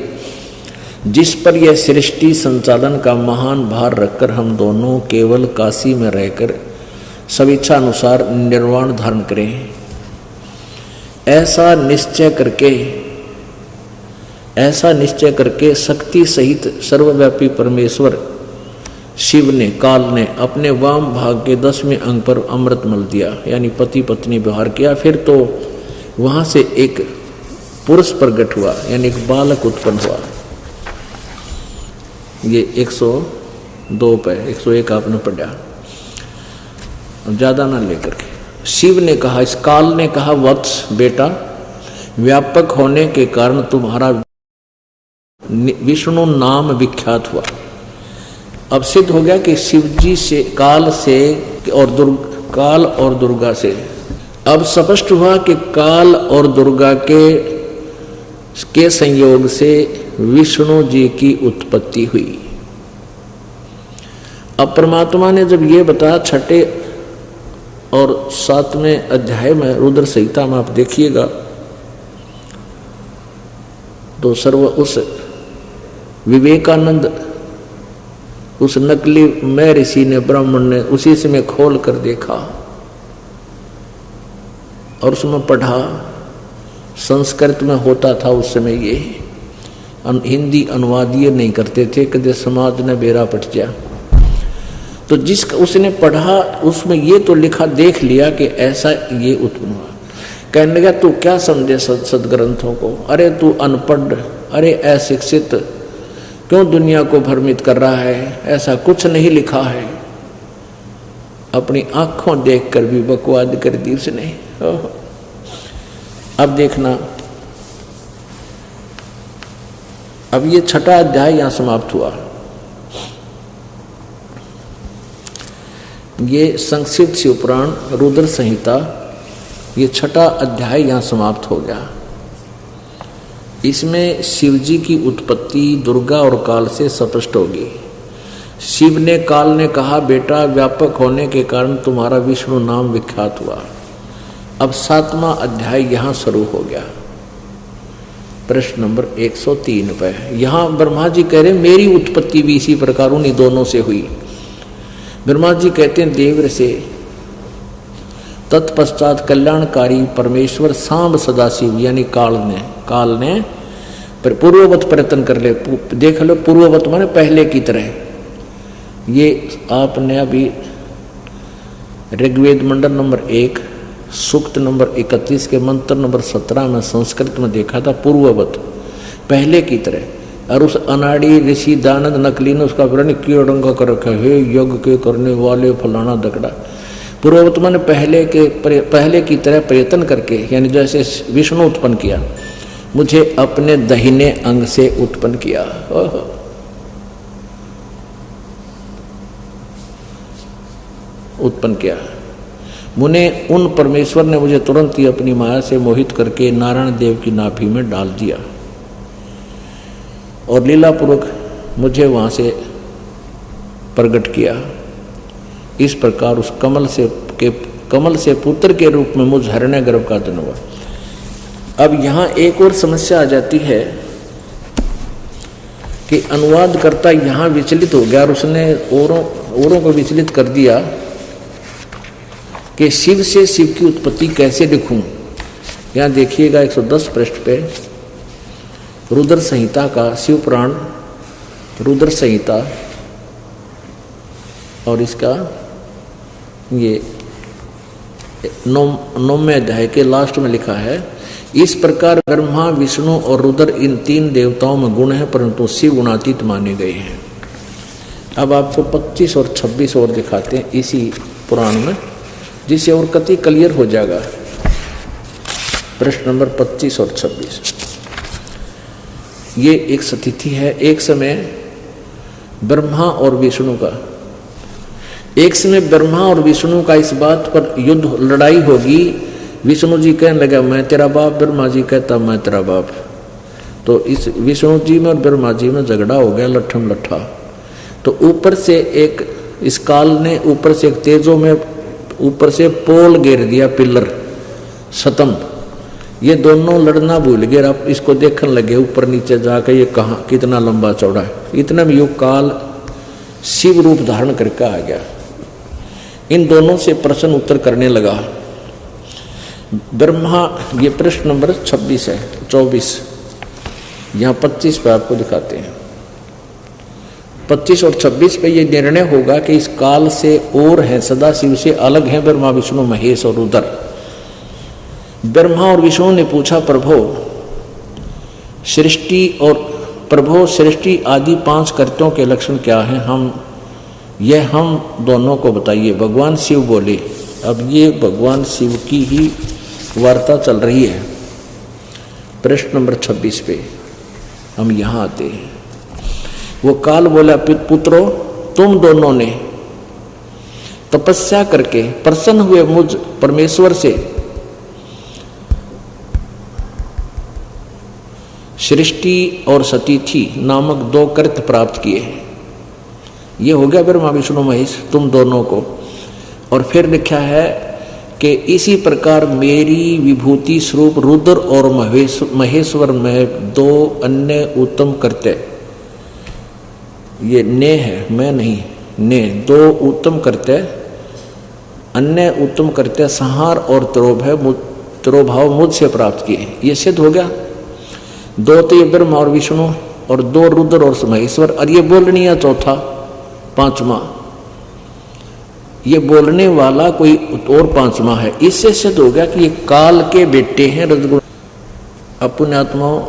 जिस पर यह सृष्टि संचालन का महान भार रखकर हम दोनों केवल काशी में रहकर सब इच्छा अनुसार निर्वाण धारण करें। ऐसा निश्चय करके शक्ति सहित सर्वव्यापी परमेश्वर शिव ने, काल ने अपने वाम भाग के 10वें अंग पर अमृत मल दिया, यानी पति पत्नी व्यवहार किया। फिर तो वहां से एक पुरुष प्रकट हुआ, यानी एक बालक उत्पन्न हुआ। ये 102 पे 101 आपने पढ़ा, ज्यादा ना लेकर के। शिव ने कहा, इस काल ने कहा, वत्स बेटा, व्यापक होने के कारण तुम्हारा विष्णु नाम विख्यात हुआ। अब सिद्ध हो गया कि शिव जी से, काल से और काल और दुर्गा से, अब स्पष्ट हुआ कि काल और दुर्गा के संयोग से विष्णु जी की उत्पत्ति हुई। अब परमात्मा ने जब ये बताया 6 और 7वें अध्याय में रुद्र संहिता में आप देखिएगा तो उस विवेकानंद, उस नकली मैं ऋषि ने, ब्राह्मण ने उसी से में खोल कर देखा और उसमें पढ़ा। संस्कृत में होता था उस समय, ये हिंदी अनुवादीय नहीं करते थे, कदे समाज ने बेरा पट गया। तो जिसका उसने पढ़ा उसमें ये तो लिखा, देख लिया कि ऐसा ये उत्पन्न हुआ। कहने लगा तू क्या समझे सदग्रंथों को, अरे तू अनपढ़, अरे अशिक्षित, क्यों दुनिया को भ्रमित कर रहा है, ऐसा कुछ नहीं लिखा है। अपनी आंखों देखकर भी बकवाद कर दी उसने। अब देखना, अब ये 6ठा अध्याय यहां समाप्त हुआ। ये संक्षिप्त शिवपुराण रुद्र संहिता, ये 6ठा अध्याय यहां समाप्त हो गया। इसमें शिव जी की उत्पत्ति दुर्गा और काल से स्पष्ट होगी। शिव ने, काल ने कहा, बेटा व्यापक होने के कारण तुम्हारा विष्णु नाम विख्यात हुआ। अब 7वां अध्याय यहां शुरू हो गया। प्रश्न नंबर 103 पे यहां ब्रह्मा जी कह रहे मेरी उत्पत्ति भी इसी प्रकार उन्हीं दोनों से हुई। ब्रह्मा जी कहते हैं देव से, तत्पश्चात कल्याणकारी परमेश्वर सांब सदाशिव यानी काल ने पूर्ववत प्रयत्न कर ले। देख लो, पूर्ववत माने पहले की तरह। ये आपने अभी ऋग्वेद मंडल नंबर 1 सूक्त नंबर 31 के मंत्र नंबर 17 में संस्कृत में देखा था, पूर्ववत पहले की तरह। और उस अनाड़ी ऋषि दानंद नकली ने उसका वर्णन क्यों रंगा कर रखा है, यज्ञ के करने वाले फलाना दकड़ा। पूर्ववत माने पहले की तरह प्रयत्न करके, यानी जैसे विष्णु उत्पन्न किया, मुझे अपने दाहिने अंग से उत्पन्न किया। उत्पन्न किया मुने उन परमेश्वर ने मुझे तुरंत ही अपनी माया से मोहित करके नारायण देव की नाभि में डाल दिया। और लीलापूर्वक मुझे वहाँ से प्रकट किया। इस प्रकार उस कमल से पुत्र के रूप में मुझ हिरण्यगर्भ का जन्म हुआ। अब यहाँ एक और समस्या आ जाती है कि अनुवादकर्ता यहाँ विचलित हो गया और उसने औरों को विचलित कर दिया कि शिव से शिव की उत्पत्ति कैसे लिखूं। यहाँ देखिएगा 110 पृष्ठ पे रुद्र संहिता का शिव पुराण रुद्र संहिता और इसका ये 9वें अध्याय के लास्ट में लिखा है, इस प्रकार ब्रह्मा विष्णु और रुद्र इन 3 देवताओं में गुण है परंतु शिव गुणातीत माने गए हैं। अब आपको 25 और 26 और दिखाते हैं इसी पुराण में, जिससे और कति क्लियर हो जाएगा। प्रश्न नंबर 25 और 26। ये एक स्थिति है, एक समय ब्रह्मा और विष्णु का, एक समय ब्रह्मा और विष्णु का इस बात पर युद्ध लड़ाई होगी। विष्णु जी कहने लगा मैं तेरा बाप, ब्रह्मा जी कहता मैं तेरा बाप। तो इस विष्णु जी में और ब्रह्मा जी में झगड़ा हो गया, लट्ठम लट्ठा। तो ऊपर से एक इस काल ने ऊपर से एक तेजों में ऊपर से पोल घेर दिया, पिलर स्तंभ। ये दोनों लड़ना भूल गए, अब इसको देखने लगे ऊपर नीचे जाकर ये कहाँ कितना लंबा चौड़ा है। इतना में युग काल शिव रूप धारण करके आ गया। इन दोनों से प्रश्न उत्तर करने लगा। ब्रह्मा, ये प्रश्न नंबर 26 है, 24 यहाँ 25 पे आपको दिखाते हैं। 25 और 26 पे ये निर्णय होगा कि इस काल से और है, सदा शिव से अलग है ब्रह्मा विष्णु महेश और रुद्र। ब्रह्मा और विष्णु ने पूछा प्रभो सृष्टि आदि 5 कर्तों के लक्षण क्या हैं, हम दोनों को बताइए। भगवान शिव बोले। अब ये भगवान शिव की ही वार्ता चल रही है। प्रश्न नंबर 26 पे हम यहाँ आते हैं। वो काल बोला पुत्रों तुम दोनों ने तपस्या करके प्रसन्न हुए मुझ परमेश्वर से सृष्टि और सतीथि नामक 2 कृत्य प्राप्त किए हैं। ये हो गया ब्रह्मा विष्णु महेश तुम दोनों को। और फिर लिखा है कि इसी प्रकार मेरी विभूति स्वरूप रुद्र और महेश्वर में 2 अन्य उत्तम कृत्य, ये ने है मैं नहीं, ने 2 उत्तम कृत्य, अन्य उत्तम कृत्य संहार और तिरोभाव मुझसे प्राप्त किए। ये सिद्ध हो गया। 2 तो ये ब्रह्मा और विष्णु और 2 रुद्र और महेश्वर, और ये बोलनिया चौथा 5वां, ये बोलने वाला कोई और 5वां है। इससे सिद्ध हो गया कि ये काल के बेटे हैं रजगुण। अपने आत्माओं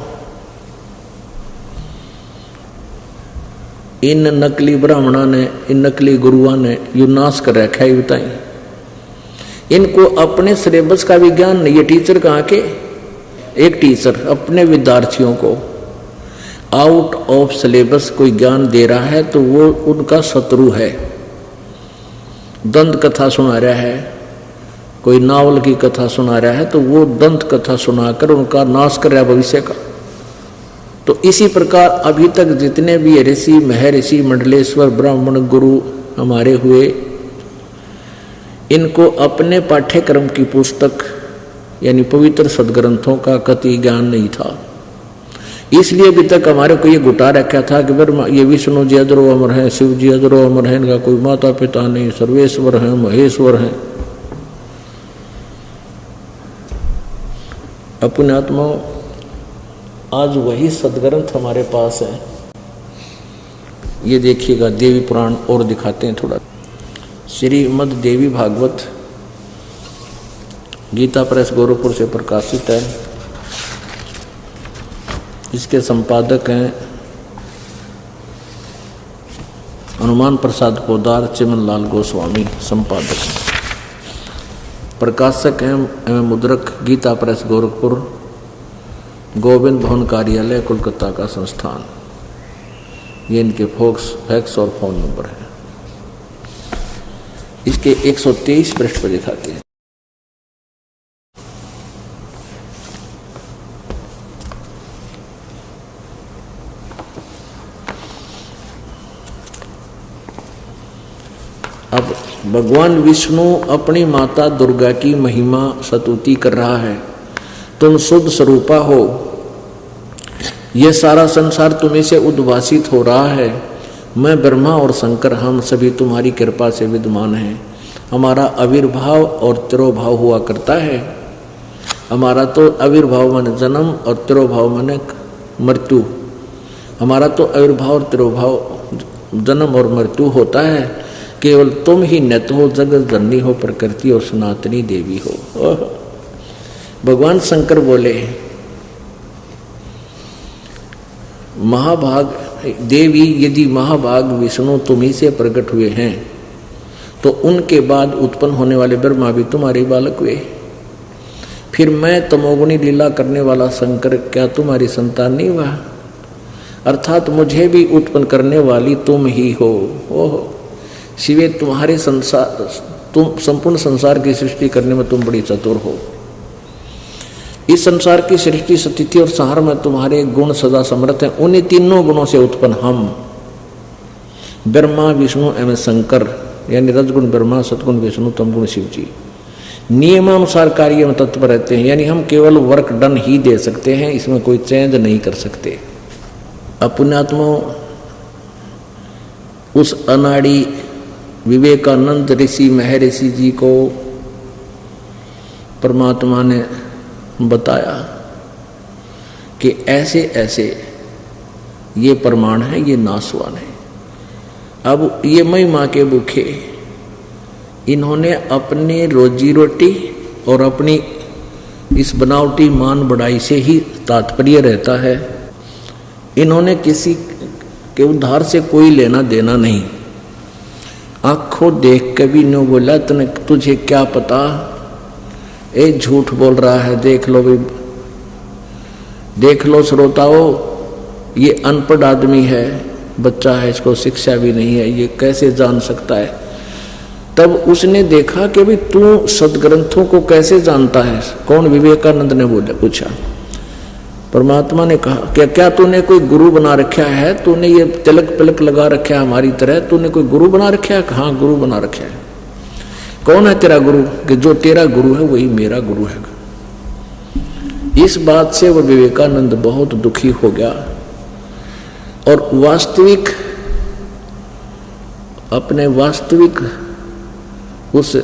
इन नकली ब्राह्मणों ने, इन नकली गुरुओं ने यू नाश कर रखा है। बताएं, इनको अपने सिलेबस का भी ज्ञान नहीं है। टीचर कहाँ के, एक टीचर अपने विद्यार्थियों को आउट ऑफ सिलेबस कोई ज्ञान दे रहा है तो वो उनका शत्रु है। दंत कथा सुना रहा है, कोई नावल की कथा सुना रहा है तो वो दंत कथा सुनाकर उनका नाश कर रहा है भविष्य का। तो इसी प्रकार अभी तक जितने भी ऋषि महर्षि मंडलेश्वर ब्राह्मण गुरु हमारे हुए, इनको अपने पाठ्यक्रम की पुस्तक यानी पवित्र सदग्रंथों का कति ज्ञान नहीं था। इसलिए अभी तक हमारे को ये घुटा रखा था कि ब्रह्मा ये विष्णु जी अजरो अमर है, शिव जी अजरो अमर है, इनका कोई माता पिता नहीं, सर्वेश्वर है, महेश्वर है। अपने आत्माओं आज वही सदग्रंथ हमारे पास है। ये देखिएगा देवी पुराण और दिखाते हैं थोड़ा। श्रीमद् देवी भागवत गीता प्रेस गोरखपुर से प्रकाशित है। इसके संपादक हैं हनुमान प्रसाद पोदार, चिमन लाल गोस्वामी संपादक हैं। प्रकाशक हैं एवं मुद्रक गीता प्रेस गोरखपुर, गोविंद भवन कार्यालय कोलकाता का संस्थान। ये इनके फैक्स और फोन नंबर है। इसके 123 पृष्ठ पर दिखाते हैं। अब भगवान विष्णु अपनी माता दुर्गा की महिमा स्तुति कर रहा है, तुम शुद्ध स्वरूपा हो, यह सारा संसार तुम्हें से उद्भासित हो रहा है, मैं ब्रह्मा और शंकर हम सभी तुम्हारी कृपा से विद्यमान हैं, हमारा आविर्भाव और तिरोभाव हुआ करता है। हमारा तो आविर्भाव माने जन्म और तिरोभाव माने मृत्यु, हमारा तो आविर्भाव और तिरोभाव जन्म और मृत्यु होता है, केवल तुम ही नित्य हो, जगत जननी हो, प्रकृति और सनातनी देवी हो। भगवान शंकर बोले, महाभाग देवी, यदि महाभाग विष्णु तुम्ही से प्रकट हुए हैं तो उनके बाद उत्पन्न होने वाले ब्रह्मा भी तुम्हारे बालक हुए, फिर मैं तमोगुणी लीला करने वाला शंकर क्या तुम्हारी संतान नहीं हुआ? अर्थात मुझे भी उत्पन्न करने वाली तुम ही हो। ओह शिवे, तुम्हारे संसार, तुम संपूर्ण संसार की सृष्टि करने में तुम बड़ी चतुर हो। इस संसार की सृष्टि स्थिति और संहार में तुम्हारे गुण सदा समर्थ हैं। उन्हीं तीनों गुणों से उत्पन्न हम ब्रह्मा विष्णु एवं शंकर, यानी रजगुण ब्रह्मा, सतगुण विष्णु, तमगुण शिव जी, नियमानुसार कार्य में तत्पर रहते हैं, यानी हम केवल वर्क डन ही दे सकते हैं, इसमें कोई चेंज नहीं कर सकते। पुण्यात्मा, उस अनाड़ी विवेकानंद ऋषि महर्षि जी को परमात्मा ने बताया कि ऐसे ऐसे ये प्रमाण है, ये नासवान है। अब ये महिमा के भूखे इन्होंने अपने रोजी रोटी और अपनी इस बनावटी मान बढ़ाई से ही तात्पर्य रहता है। इन्होंने किसी के उद्धार से कोई लेना देना नहीं। आंखों देख के भी नो बोला, तुझे क्या पता, ए झूठ बोल रहा है, देख लो भी, देख लो श्रोताओ, ये अनपढ़ आदमी है, बच्चा है, इसको शिक्षा भी नहीं है, ये कैसे जान सकता है। तब उसने देखा कि भी तू सदग्रंथों को कैसे जानता है? कौन? विवेकानंद ने बोले, पूछा। परमात्मा ने कहा कि क्या तूने कोई गुरु बना रखा है? तूने ये तिलक पिलक लगा रखा है हमारी तरह, तूने कोई गुरु बना रखा है? हाँ, गुरु बना रखा है। कौन है तेरा गुरु? कि जो तेरा गुरु है वही मेरा गुरु है। इस बात से वह विवेकानंद बहुत दुखी हो गया और वास्तविक, अपने वास्तविक उस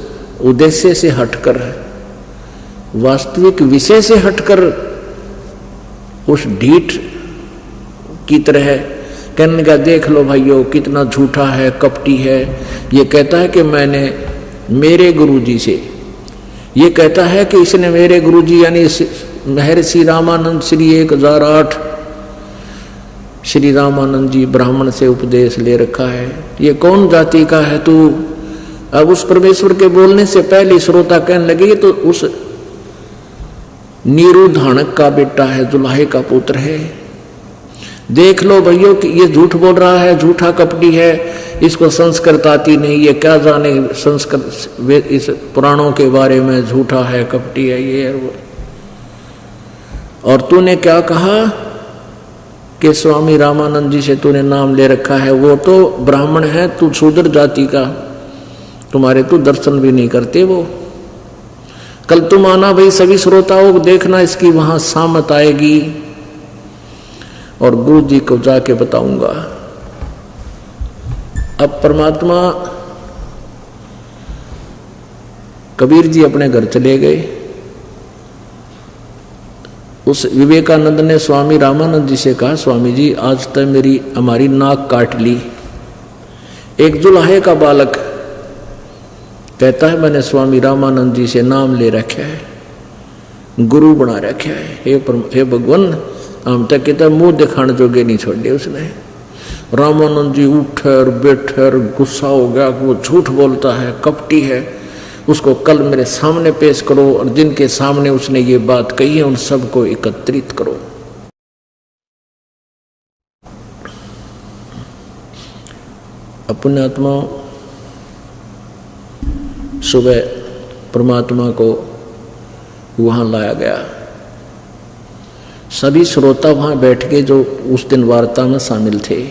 उद्देश्य से हटकर, वास्तविक विषय से हटकर उस ढीठ की तरह कहने लगा, देख लो भाइयों कितना झूठा है, कपटी है। ये कहता है कि मैंने मेरे गुरुजी से, ये कहता है कि इसने मेरे गुरुजी यानी महर्षि रामानंद श्री 1008 श्री रामानंद जी ब्राह्मण से उपदेश ले रखा है। ये कौन जाति का है तू? अब उस परमेश्वर के बोलने से पहले श्रोता कहने लगे, ये तो उस नीरू धानक का बेटा है, जुलाहे का पुत्र है। देख लो भैया कि ये झूठ बोल रहा है, झूठा कपटी है, इसको संस्कृत आती नहीं, ये क्या जाने संस्कृत, इस पुराणों के बारे में, झूठा है, कपटी है ये है वो। और तूने क्या कहा कि स्वामी रामानंद जी से तूने नाम ले रखा है, वो तो ब्राह्मण है, तू शूद्र जाति का, तुम्हारे तो दर्शन भी नहीं करते वो। कल तुम आना भाई, सभी श्रोताओं को देखना, इसकी वहां सामत आएगी और गुरु जी को जाके बताऊंगा। अब परमात्मा कबीर जी अपने घर चले गए। उस विवेकानंद ने स्वामी रामानंद जी से कहा, स्वामी जी आज तक हमारी नाक काट ली। एक जुलाहे का बालक कहता है मैंने स्वामी रामानंद जी से नाम ले रखा है, गुरु बना रखा है। हे भगवान, हम तक कहता मुंह दिखाने जोगे नहीं छोड़े उसने। रामानंद जी उठे और बैठे और गुस्सा हो गया कि वो झूठ बोलता है, कपटी है, उसको कल मेरे सामने पेश करो और जिनके सामने उसने ये बात कही है उन सबको एकत्रित करो। अपने आत्मा सुबह परमात्मा को वहां लाया गया। सभी श्रोता वहां बैठ के जो उस दिन वार्ता में शामिल थे,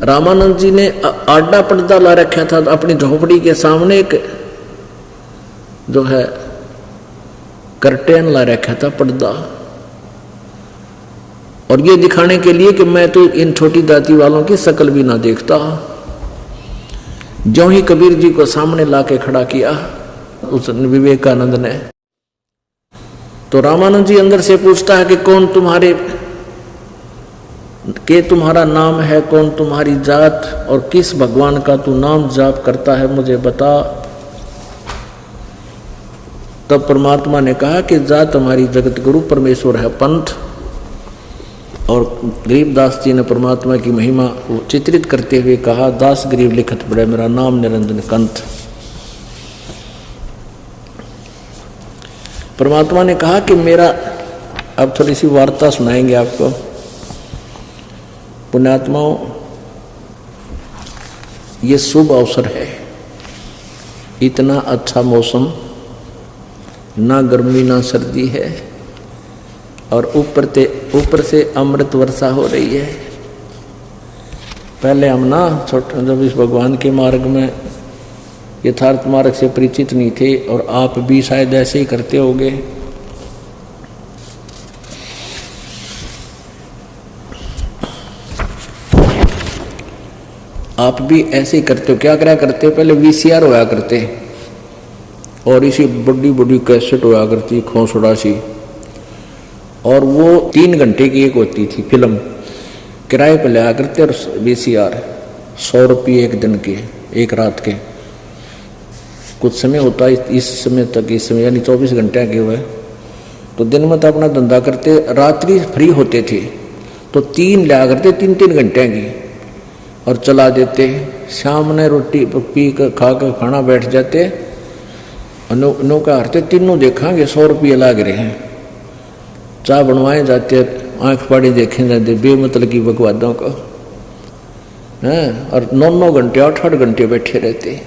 रामानंद जी ने आडा पर्दा ला रखा था अपनी झोपड़ी के सामने, एक जो है कर्टेन ला रखा था, पर्दा, और ये दिखाने के लिए कि मैं तो इन छोटी जाति वालों की शक्ल भी ना देखता। ज्यों ही कबीर जी को सामने लाके खड़ा किया उस विवेकानंद ने, तो रामानंद जी अंदर से पूछता है कि कौन तुम्हारा नाम है, कौन तुम्हारी जात, और किस भगवान का तू नाम जाप करता है, मुझे बता। तब परमात्मा ने कहा कि जात हमारी जगत गुरु परमेश्वर है पंथ। और गरीबदास जी ने परमात्मा की महिमा चित्रित करते हुए कहा, दास गरीब लिखत पड़े मेरा नाम निरंजन कंठ। परमात्मा ने कहा कि मेरा, अब थोड़ी सी वार्ता सुनाएंगे आपको। पुण्यात्माओं, ये शुभ अवसर है, इतना अच्छा मौसम, ना गर्मी ना सर्दी है, और ऊपर से अमृत वर्षा हो रही है। पहले हम ना छोटे जब इस भगवान के मार्ग में, यथार्थ मार्ग से परिचित नहीं थे, और आप भी शायद ऐसे ही करते होंगे। आप भी ऐसे ही करते हो। क्या करा करते हो, पहले वीसीआर होया करते, और इसी बड़ी बड़ी कैसेट होया करती खोसड़ा सी, और वो 3 घंटे की एक होती थी फिल्म, किराए पर लिया करते, और वीसीआर 100 रुपये एक दिन के, एक रात के। कुछ समय होता है इस समय तक, इस समय यानी 24 घंटे के हुए, तो दिन में तो अपना धंधा करते, रात्रि फ्री होते थे तो 3 लिया करते, 3-3 घंटे की, और चला देते। शाम ने रोटी पी कर खा कर खाना बैठ जाते, नौका हरते, तीनों देखांगे 100 रुपये लाग रहे हैं। चाय बनवाए जाते, आंख पाड़ी देखे जाते, बेमतलब की बकवादों को हैं, और 9-9 घंटे 8-8 घंटे बैठे रहते,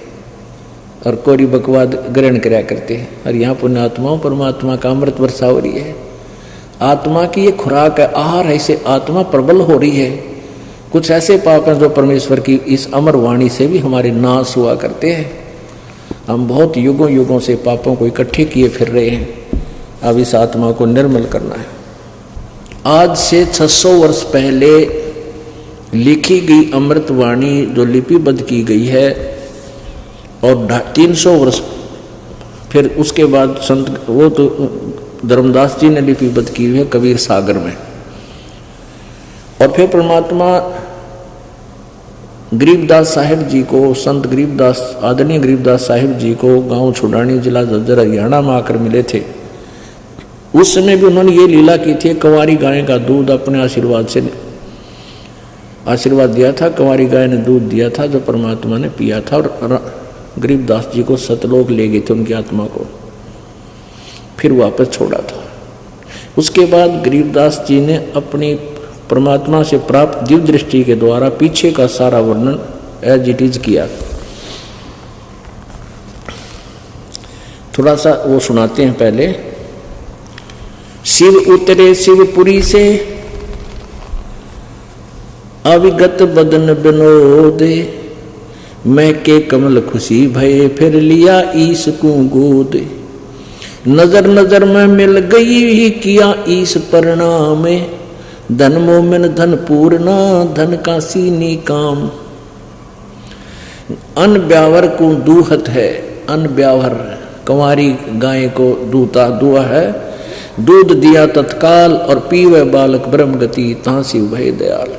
और कोरी बकवाद ग्रहण कराया करते। और यहाँ पुण्यात्माओं परमात्मा का अमृत वर्षा हो रही है, आत्मा की ये खुराक है, आहार है, इसे आत्मा प्रबल हो रही है। कुछ ऐसे पाप हैं जो परमेश्वर की इस अमर वाणी से भी हमारे नाश हुआ करते हैं। हम बहुत युगों युगों से पापों को इकट्ठे किए फिर रहे हैं, अब इस आत्मा को निर्मल करना है। आज से 600 वर्ष पहले लिखी गई अमृत वाणी जो लिपिबद्ध की गई है, और 300 वर्ष फिर उसके बाद संत वो तो धर्मदास जी ने लिपिबद्ध की हुई है कबीर सागर में। और फिर परमात्मा गरीबदास साहिब जी को, संत गरीबदास, आदरणीय गरीबदास साहिब जी को गांव छुड़ानी, जिला झज्जर, हरियाणा में आकर मिले थे। उस समय भी उन्होंने ये लीला की थी, कंवारी गाय का दूध अपने आशीर्वाद से आशीर्वाद दिया था, कंवारी गाय ने दूध दिया था जो परमात्मा ने पिया था, और गरीबदास जी को सतलोक ले गए थे उनकी आत्मा को, फिर वापस छोड़ा था। उसके बाद गरीबदास जी ने अपनी परमात्मा से प्राप्त दिव्य दृष्टि के द्वारा पीछे का सारा वर्णन एज इट इज किया। थोड़ा सा वो सुनाते हैं पहले। शिव उतरे शिवपुरी से, अविगत बदन बिनोदे, मैं के कमल खुशी भये, फिर लिया ईश को गोद। नजर नजर में मिल गई ही किया ईश परिणाम, धन मोमिन धन पूर्णा, धन का सीनी काम। अन ब्यावर को दूहत है, अन ब्यावर कंवारी गाय को दूता दुआ है, दूध दिया तत्काल, और पीवे बालक ब्रह्म गति, तांसी भय दयाल।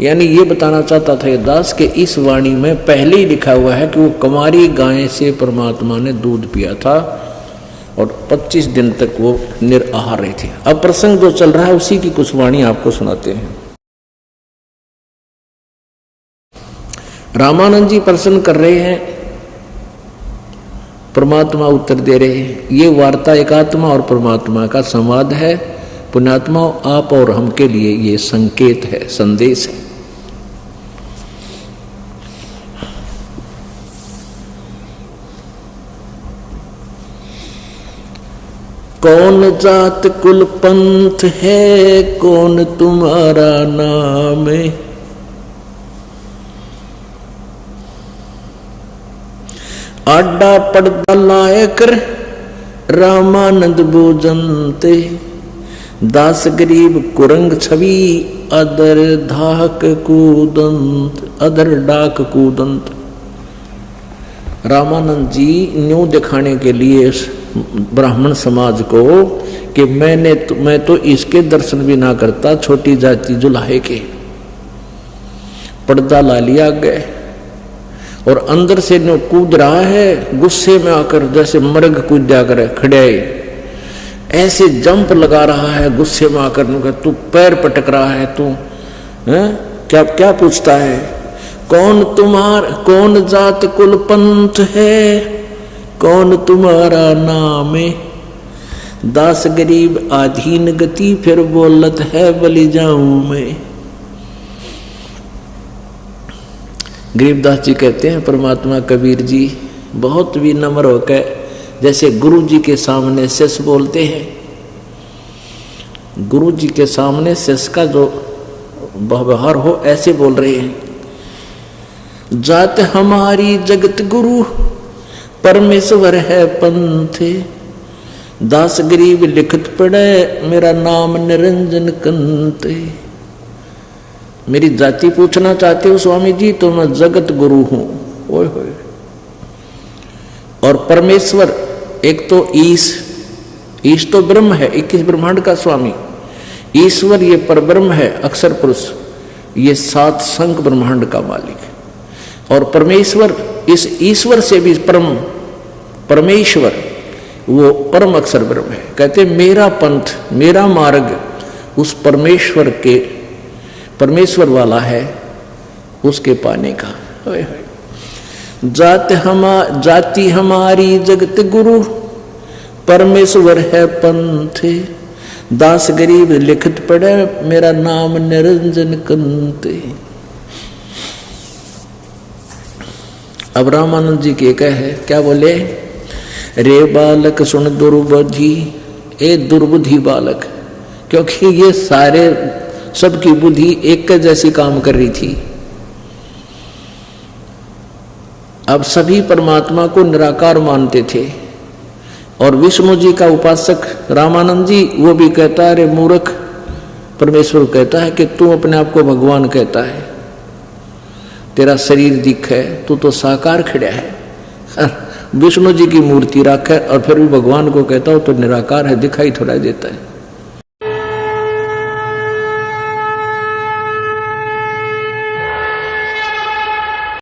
यानी ये बताना चाहता था ये दास के इस वाणी में पहले ही लिखा हुआ है कि वो कंवारी गाय से परमात्मा ने दूध पिया था, और 25 दिन तक वो निराहार रहे थे। अब प्रसंग जो चल रहा है उसी की कुछ वाणी आपको सुनाते हैं। रामानंद जी प्रश्न कर रहे हैं, परमात्मा उत्तर दे रहे हैं। ये वार्ता एक आत्मा और परमात्मा का संवाद है। पुण्यात्मा, आप और हम के लिए ये संकेत है, संदेश है। कौन जात कुल पंथ है, कौन तुम्हारा नाम है। आडा पड़दा लाए कर रामानंद भोजनते, दास गरीब कुरंग छवि अदर धाक कूदंत, अदर डाक कूदंत। रामानंद जी न्यू दिखाने के लिए ब्राह्मण समाज को कि मैं तो इसके दर्शन भी ना करता, छोटी जाति जुलाहे के। पर्दा ला लिया गए और अंदर से न्यू कूद रहा है, गुस्से में आकर जैसे मर्ग कूद जाकर खड़े ऐसे जंप लगा रहा है, गुस्से में आकर तू पैर पटक रहा है, तू क्या क्या पूछता है, कौन जात कुल पंथ है, कौन तुम्हारा नाम है। दास गरीब आधीन गति फिर बोलत है बलि जाऊं मैं। गरीबदास जी कहते हैं परमात्मा कबीर जी बहुत विनम्र होकर जैसे गुरु जी के सामने शिष्य बोलते हैं, गुरु जी के सामने शिष्य का जो व्यवहार हो ऐसे बोल रहे हैं। जात हमारी जगत गुरु परमेश्वर है पंथे, दास गरीब लिखत पड़े मेरा नाम निरंजन कंते। मेरी जाति पूछना चाहते हो स्वामी जी तो मैं जगत गुरु हूं। ओए होए। और परमेश्वर एक तो ईश तो ब्रह्म है, 21 ब्रह्मांड का स्वामी। ईश्वर ये परब्रह्म है, अक्षर पुरुष, ये 7 संख ब्रह्मांड का मालिक है। और परमेश्वर इस ईश्वर से भी परमेश्वर वो परम अक्षर ब्रह्म है। कहते मेरा पंथ, मेरा मार्ग उस परमेश्वर वाला है, उसके पाने का। जाति हमारी जगत गुरु परमेश्वर है पंथे, दास गरीब लिखत पड़े मेरा नाम निरंजन कंते। अब रामानंद जी के कहे क्या बोले, रे बालक सुन दुर्बुद्धि, ए दुर्बुद्धि बालक, क्योंकि ये सारे सबकी बुद्धि एक जैसी काम कर रही थी। अब सभी परमात्मा को निराकार मानते थे और विष्णु जी का उपासक रामानंद जी वो भी कहता है, रे मूर्ख, परमेश्वर कहता है कि तू अपने आप को भगवान कहता है, तेरा शरीर दिख है, तू तो साकार खड़ा है। विष्णु जी की मूर्ति रखा है और फिर भी भगवान को कहता हो तो निराकार है, दिखाई थोड़ा देता है।